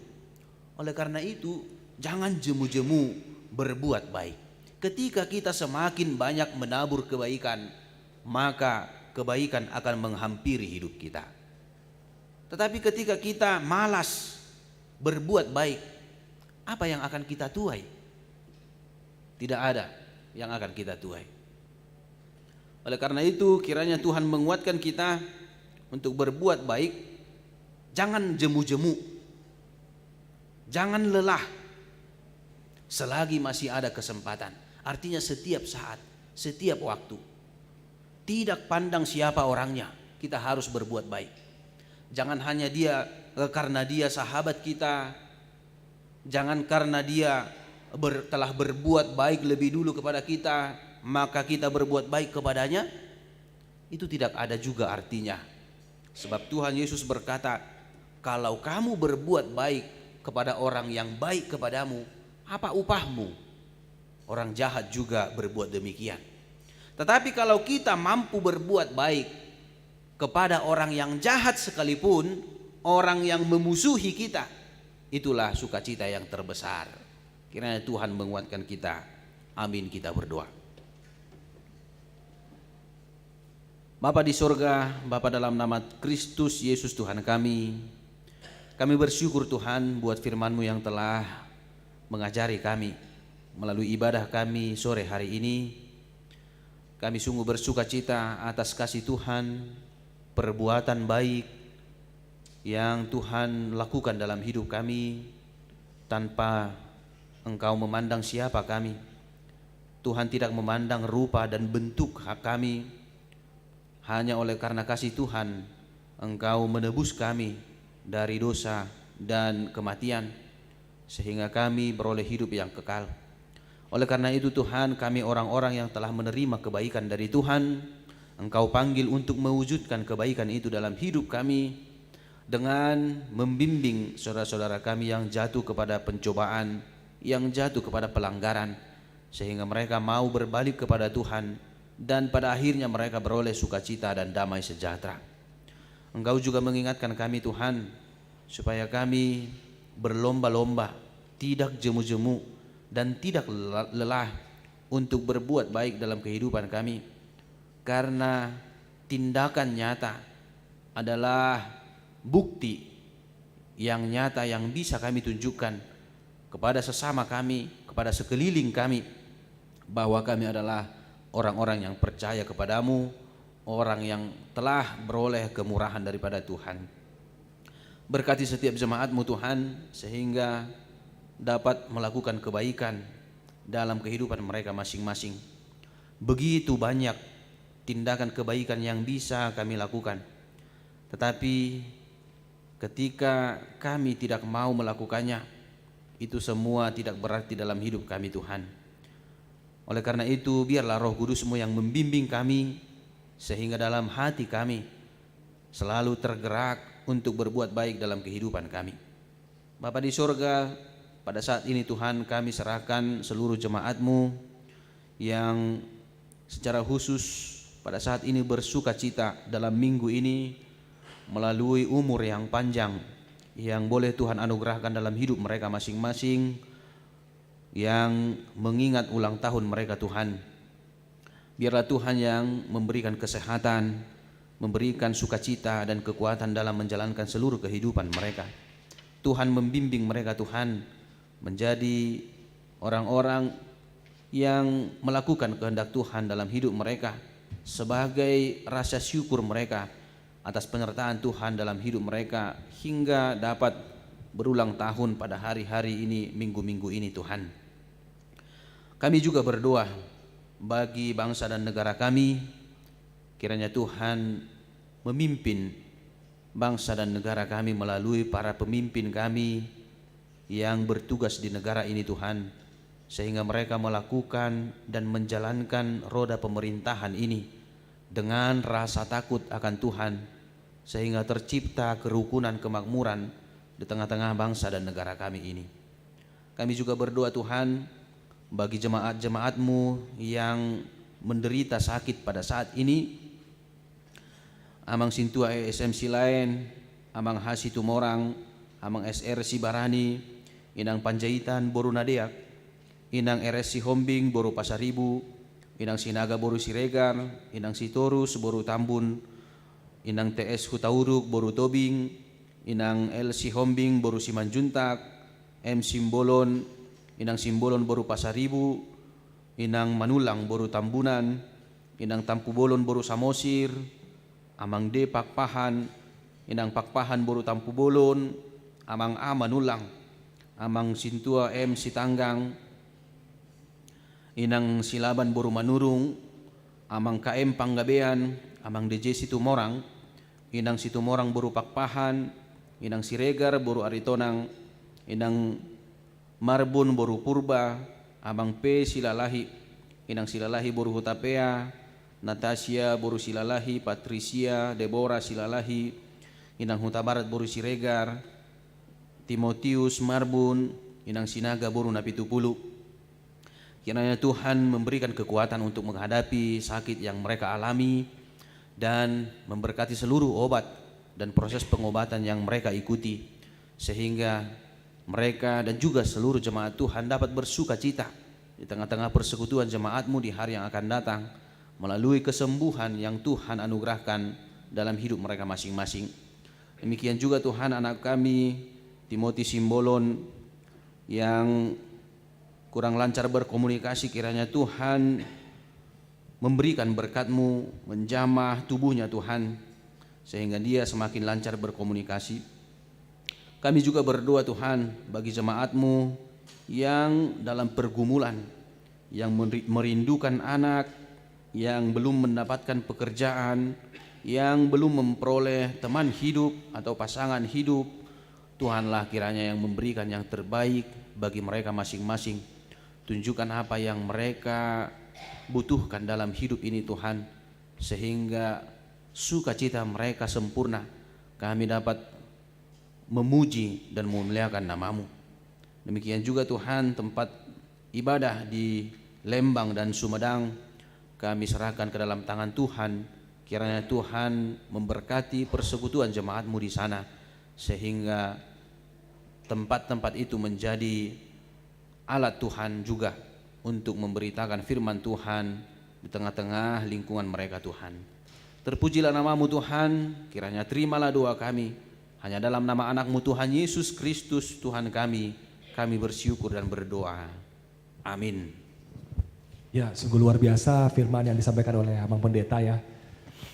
Oleh karena itu, jangan jemu-jemu berbuat baik. Ketika kita semakin banyak menabur kebaikan, maka kebaikan akan menghampiri hidup kita. Tetapi ketika kita malas berbuat baik, apa yang akan kita tuai? Tidak ada yang akan kita tuai. Oleh karena itu, kiranya Tuhan menguatkan kita untuk berbuat baik. Jangan jemu-jemu, jangan lelah selagi masih ada kesempatan. Artinya setiap saat, setiap waktu. Tidak pandang siapa orangnya, kita harus berbuat baik. Jangan hanya karena dia sahabat kita, jangan karena dia telah berbuat baik lebih dulu kepada kita, maka kita berbuat baik kepadanya. Itu tidak ada juga artinya. Sebab Tuhan Yesus berkata, kalau kamu berbuat baik kepada orang yang baik kepadamu, apa upahmu? Orang jahat juga berbuat demikian. Tetapi kalau kita mampu berbuat baik kepada orang yang jahat sekalipun, orang yang memusuhi kita, itulah sukacita yang terbesar. Kiranya Tuhan menguatkan kita. Amin, kita berdoa. Bapa di sorga, Bapa dalam nama Kristus Yesus Tuhan kami bersyukur Tuhan buat firman-Mu yang telah mengajari kami melalui ibadah kami sore hari ini. Kami sungguh bersuka cita atas kasih Tuhan, perbuatan baik yang Tuhan lakukan dalam hidup kami tanpa Engkau memandang siapa kami. Tuhan tidak memandang rupa dan bentuk hak kami. Hanya oleh karena kasih Tuhan, Engkau menebus kami dari dosa dan kematian, sehingga kami beroleh hidup yang kekal. Oleh karena itu Tuhan, kami orang-orang yang telah menerima kebaikan dari Tuhan, Engkau panggil untuk mewujudkan kebaikan itu dalam hidup kami, dengan membimbing saudara-saudara kami yang jatuh kepada pencobaan, yang jatuh kepada pelanggaran, sehingga mereka mau berbalik kepada Tuhan, dan pada akhirnya mereka beroleh sukacita dan damai sejahtera. Engkau juga mengingatkan kami Tuhan, supaya kami berlomba-lomba, tidak jemu-jemu, dan tidak lelah untuk berbuat baik dalam kehidupan kami, karena tindakan nyata adalah bukti yang nyata yang bisa kami tunjukkan kepada sesama kami, kepada sekeliling kami, bahwa kami adalah orang-orang yang percaya kepadamu, orang yang telah beroleh kemurahan daripada Tuhan. Berkati setiap jemaat-Mu Tuhan, sehingga dapat melakukan kebaikan dalam kehidupan mereka masing-masing. Begitu banyak tindakan kebaikan yang bisa kami lakukan, tetapi ketika kami tidak mau melakukannya, itu semua tidak berarti dalam hidup kami Tuhan. Oleh karena itu, biarlah Roh Kudus-Mu yang membimbing kami, sehingga dalam hati kami selalu tergerak untuk berbuat baik dalam kehidupan kami. Bapa di sorga, pada saat ini Tuhan, kami serahkan seluruh jemaat-Mu yang secara khusus pada saat ini bersuka cita dalam minggu ini melalui umur yang panjang yang boleh Tuhan anugerahkan dalam hidup mereka masing-masing, yang mengingat ulang tahun mereka Tuhan. Biarlah Tuhan yang memberikan kesehatan, memberikan sukacita dan kekuatan dalam menjalankan seluruh kehidupan mereka. Tuhan membimbing mereka, Tuhan, menjadi orang-orang yang melakukan kehendak Tuhan dalam hidup mereka sebagai rasa syukur mereka atas penyertaan Tuhan dalam hidup mereka hingga dapat berulang tahun pada hari-hari ini, minggu-minggu ini, Tuhan. Kami juga berdoa bagi bangsa dan negara kami, kiranya Tuhan memimpin bangsa dan negara kami melalui para pemimpin kami yang bertugas di negara ini, Tuhan, sehingga mereka melakukan dan menjalankan roda pemerintahan ini dengan rasa takut akan Tuhan, sehingga tercipta kerukunan kemakmuran di tengah-tengah bangsa dan negara kami ini. Kami juga berdoa, Tuhan, bagi jemaat-jemaat-Mu yang menderita sakit pada saat ini, Amang Sintua ESMC lain, Amang Hasi Tumorang, Amang SR Sibarani, Inang Panjaitan Boru Nadeak, Inang RSC Hombing Boru Pasaribu, Inang Sinaga Boru Siregar, Inang Sitorus Boru Tambun, Inang TS Hutauruk Boru Tobing, Inang LC Hombing Boru Simanjuntak, M Simbolon, Inang Simbolon Boru Pasaribu, Inang Manulang Boru Tambunan, Inang Tampu Bolon Boru Samosir, Amang D Pakpahan, Inang Pakpahan Boru Tampu Bolon, Amang A Manulang, Amang Sintua M Sitanggang, Inang Silaban Boru Manurung, Amang KM Panggabean, Amang DJ Situmorang, Inang Situmorang Boru Pakpahan, Inang Siregar Boru Aritonang, Inang Marbun Boru Purba, Amang P Silalahi, Inang Silalahi Boru Hutapea, Natasha Boru Silalahi, Patricia Deborah Silalahi, Inang Huta Barat Boru Siregar, Timotius Marbun, Inang Sinaga Boru Napitupulu. Kiranya Tuhan memberikan kekuatan untuk menghadapi sakit yang mereka alami dan memberkati seluruh obat dan proses pengobatan yang mereka ikuti, sehingga mereka dan juga seluruh jemaat Tuhan dapat bersuka cita di tengah-tengah persekutuan jemaat-Mu di hari yang akan datang melalui kesembuhan yang Tuhan anugerahkan dalam hidup mereka masing-masing. Demikian juga Tuhan, anak kami Timothy Simbolon yang kurang lancar berkomunikasi, kiranya Tuhan memberikan berkat-Mu menjamah tubuhnya, Tuhan, sehingga dia semakin lancar berkomunikasi. Kami juga berdoa, Tuhan, bagi jemaat-Mu yang dalam pergumulan, yang merindukan anak, yang belum mendapatkan pekerjaan, yang belum memperoleh teman hidup atau pasangan hidup. Tuhanlah kiranya yang memberikan yang terbaik bagi mereka masing-masing. Tunjukkan apa yang mereka butuhkan dalam hidup ini, Tuhan, sehingga sukacita mereka sempurna. Kami dapat memuji dan memuliakan nama-Mu. Demikian juga Tuhan, tempat ibadah di Lembang dan Sumedang kami serahkan ke dalam tangan Tuhan. Kiranya Tuhan memberkati persekutuan jemaat-Mu di sana, sehingga tempat-tempat itu menjadi alat Tuhan juga untuk memberitakan firman Tuhan di tengah-tengah lingkungan mereka, Tuhan. Terpujilah nama-Mu, Tuhan. Kiranya terimalah doa kami. Hanya dalam nama anak-Mu Tuhan Yesus Kristus Tuhan kami bersyukur dan berdoa. Amin. Ya, sungguh luar biasa firman yang disampaikan oleh Abang Pendeta ya.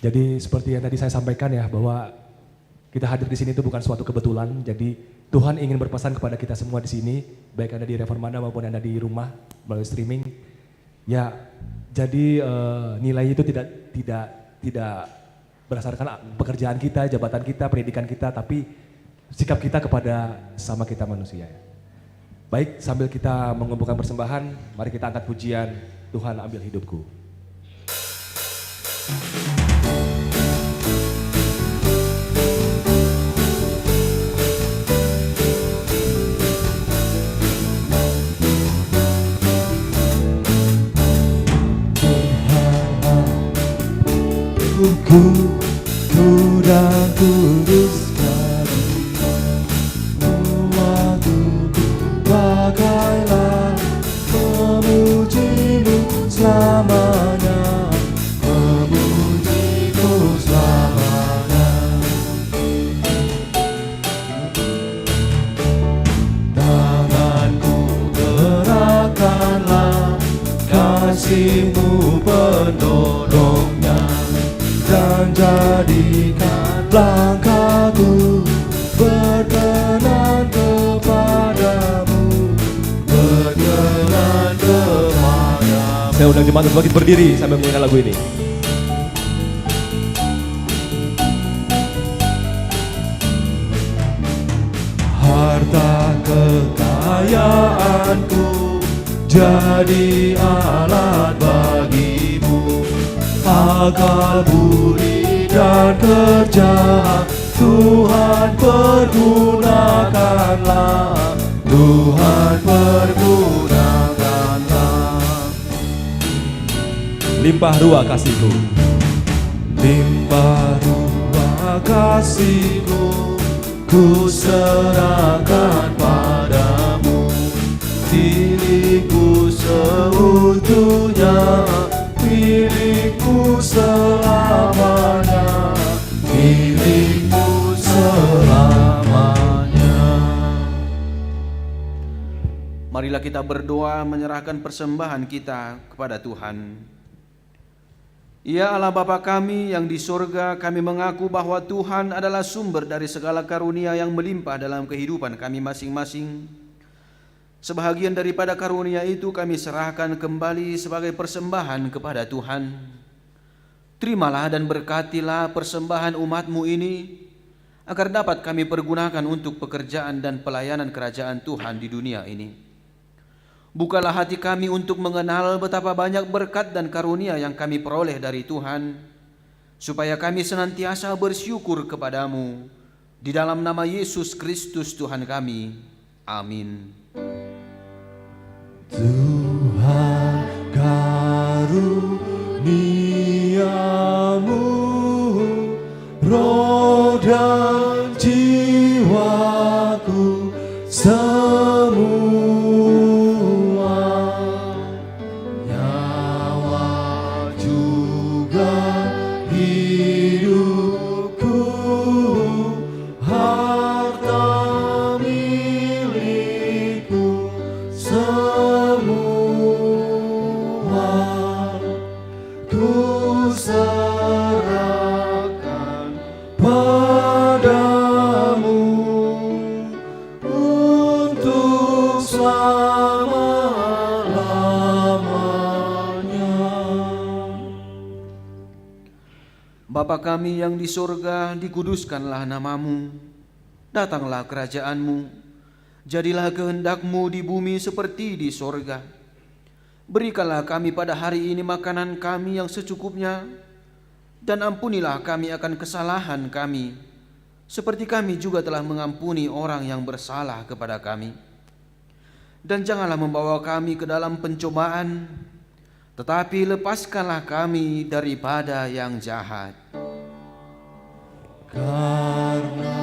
Jadi seperti yang tadi saya sampaikan ya, bahwa kita hadir di sini itu bukan suatu kebetulan. Jadi Tuhan ingin berpesan kepada kita semua di sini, baik Anda di Reformanda maupun Anda di rumah melalui streaming. Ya, jadi nilai itu tidak berdasarkan pekerjaan kita, jabatan kita, pendidikan kita, tapi sikap kita kepada sama kita manusia. Baik, sambil kita mengumpulkan persembahan, mari kita angkat pujian Tuhan Ambil Hidupku. Ku dan kuduskan waktuku, bagailah memuji-Mu selamanya. kasih-Mu penolongnya, dan jadikan langkahku berkenan kepadamu, berkenan kepadamu. Saya undang jemaat untuk bangkit berdiri sambil menyanyikan lagu ini. Harta kekayaanku jadi alat bagimu, akal budi dan kerja Tuhan pergunakanlah, Tuhan pergunakanlah. Limpah ruah kasih-Mu, limpah ruah kasih-Mu ku serahkan padamu, diriku seutuhnya, milikmu selamanya, milikmu selamanya. Marilah kita berdoa menyerahkan persembahan kita kepada Tuhan. Ya Allah Bapa kami yang di surga, kami mengaku bahwa Tuhan adalah sumber dari segala karunia yang melimpah dalam kehidupan kami masing-masing. Sebahagian daripada karunia itu kami serahkan kembali sebagai persembahan kepada Tuhan. Terimalah dan berkatilah persembahan umat-Mu ini, agar dapat kami pergunakan untuk pekerjaan dan pelayanan kerajaan Tuhan di dunia ini. Bukalah hati kami untuk mengenal betapa banyak berkat dan karunia yang kami peroleh dari Tuhan, supaya kami senantiasa bersyukur kepadamu. Di dalam nama Yesus Kristus Tuhan kami. Amin. Tuhan karuniamu, roh dan jiwaku semua, nyawa juga hidupku, harta milikku semua, ku serahkan padamu untuk selama-lamanya. Bapa kami yang di surga, dikuduskanlah namamu. Datanglah kerajaanmu. Jadilah kehendak-Mu di bumi seperti di surga. Berikanlah kami pada hari ini makanan kami yang secukupnya, dan ampunilah kami akan kesalahan kami, seperti kami juga telah mengampuni orang yang bersalah kepada kami. Dan janganlah membawa kami ke dalam pencobaan, tetapi lepaskanlah kami daripada yang jahat. Karena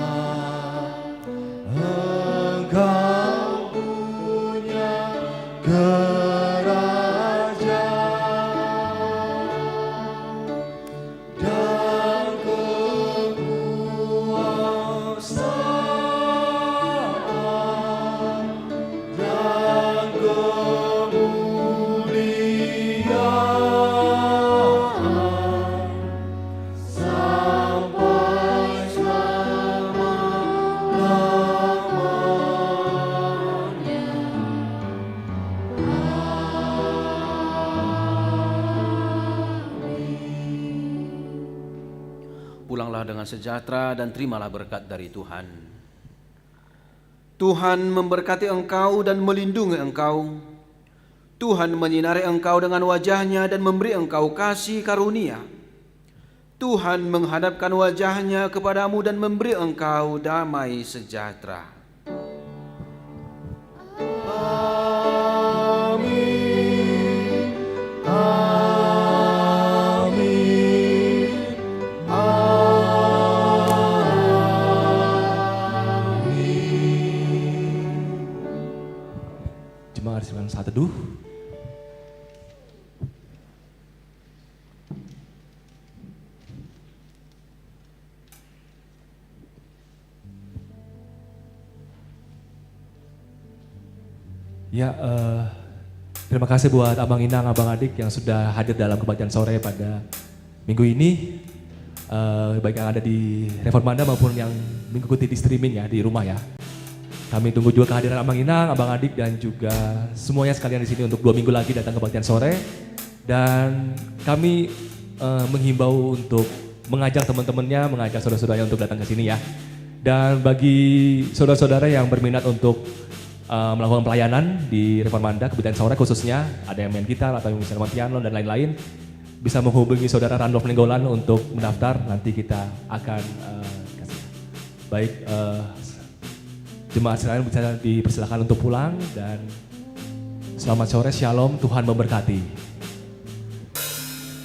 Engkau punya kerajaan dan kekuasaan dan kemuliaan sampai Pulanglah dengan sejahtera dan terimalah berkat dari Tuhan. Tuhan memberkati engkau dan melindungi engkau. Tuhan menyinari engkau dengan wajah-Nya dan memberi engkau kasih karunia. Tuhan menghadapkan wajah-Nya kepadamu dan memberi engkau damai sejahtera. Amin. Amin. Amin. Jemaat silakan saat teduh. Ya, Terima kasih buat Abang Inang, Abang Adik yang sudah hadir dalam kebaktian sore pada minggu ini. Baik yang ada di Reformanda maupun yang mengikuti di streaming ya, di rumah ya. Kami tunggu juga kehadiran Abang Inang, Abang Adik dan juga semuanya sekalian di sini untuk 2 minggu lagi datang kebaktian sore. Dan kami menghimbau untuk mengajak teman-temannya, mengajak saudara-saudaranya untuk datang ke sini ya. Dan bagi saudara-saudara yang berminat untuk melakukan pelayanan di Reformanda kebaktian sore khususnya, ada yang main gitar atau yang bisa main piano dan lain-lain, bisa menghubungi saudara Randolph Nenggolan untuk mendaftar. Nanti kita akan kasih. Baik, jemaat sekalian bisa dipersilakan untuk pulang dan selamat sore, shalom, Tuhan memberkati.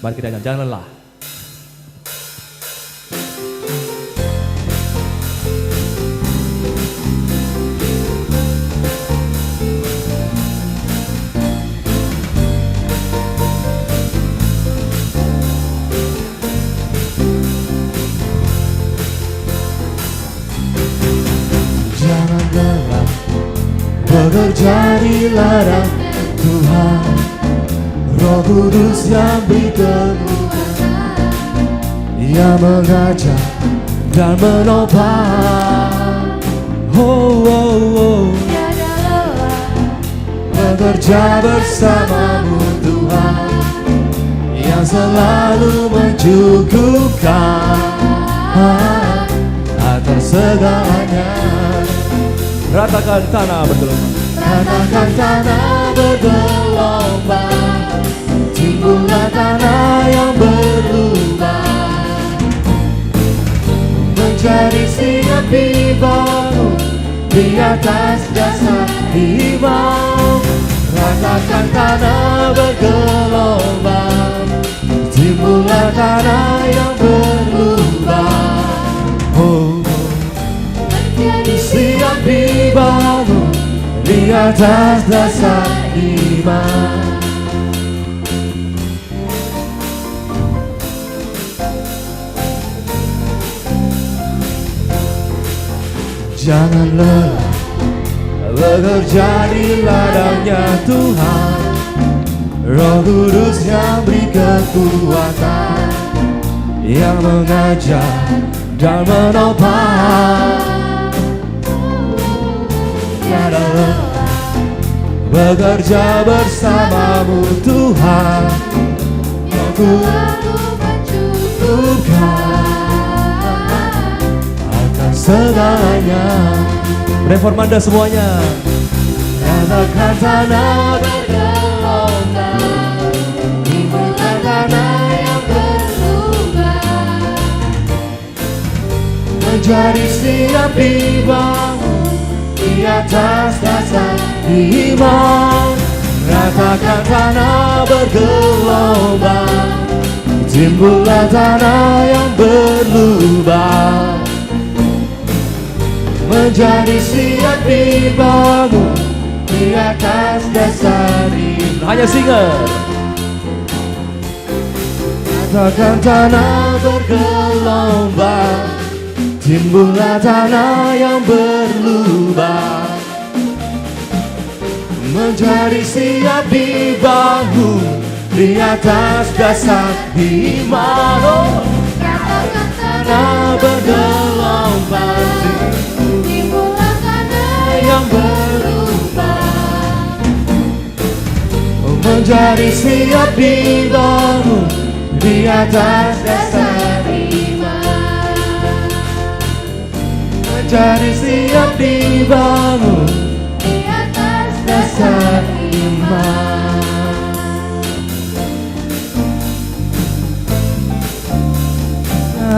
Mari kita jangan lelah. Jangan lelah bekerja di ladang Tuhan, Roh Kudus yang beri kekuatan, yang mengajar dan menopang. Oh, oh, oh. Tiada lelah bekerja bersamamu Tuhan, yang selalu mencukupkan atas segalanya. Ratakan tanah bergelombang. Ratakan tanah bergelombang, timbullah tanah yang berlubang, menjadi siap dibangun di atas dasar iman. Ratakan tanah bergelombang, timbullah tanah yang berlubang. Oh, menjadi siap dibangun di atas dasar iman. Jangan lelah bekerja di ladangnya Tuhan, Roh Kudus yang beri kekuatan, yang mengajar dan menopang. Tiada lelah bekerja bersamamu Tuhan, Aku mencukupkan akan segalanya. Reformanda semuanya. Ratakan tanah bergelombang, timbullah tanah yang berlubang, menjadi siap dibangun di atas dasar iman. Ratakan tanah bergelombang, timbullah tanah yang berlubang, menjadi siap dibangun di atas dasar iman. Hanya singer. Ratakan tanah bergelombang, timbullah tanah yang berlubang, menjadi siap dibangun di atas dasar iman. Oh, ratakan tanah bergelombang, timbullah tanah yang berlubang, menjadi siap dibangun di atas dasar iman, menjadi siap dibangun di atas dasar iman.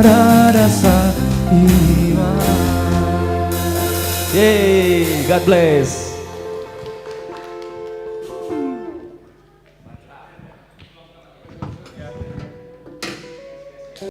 Ada dasar iman. Yeay, God bless.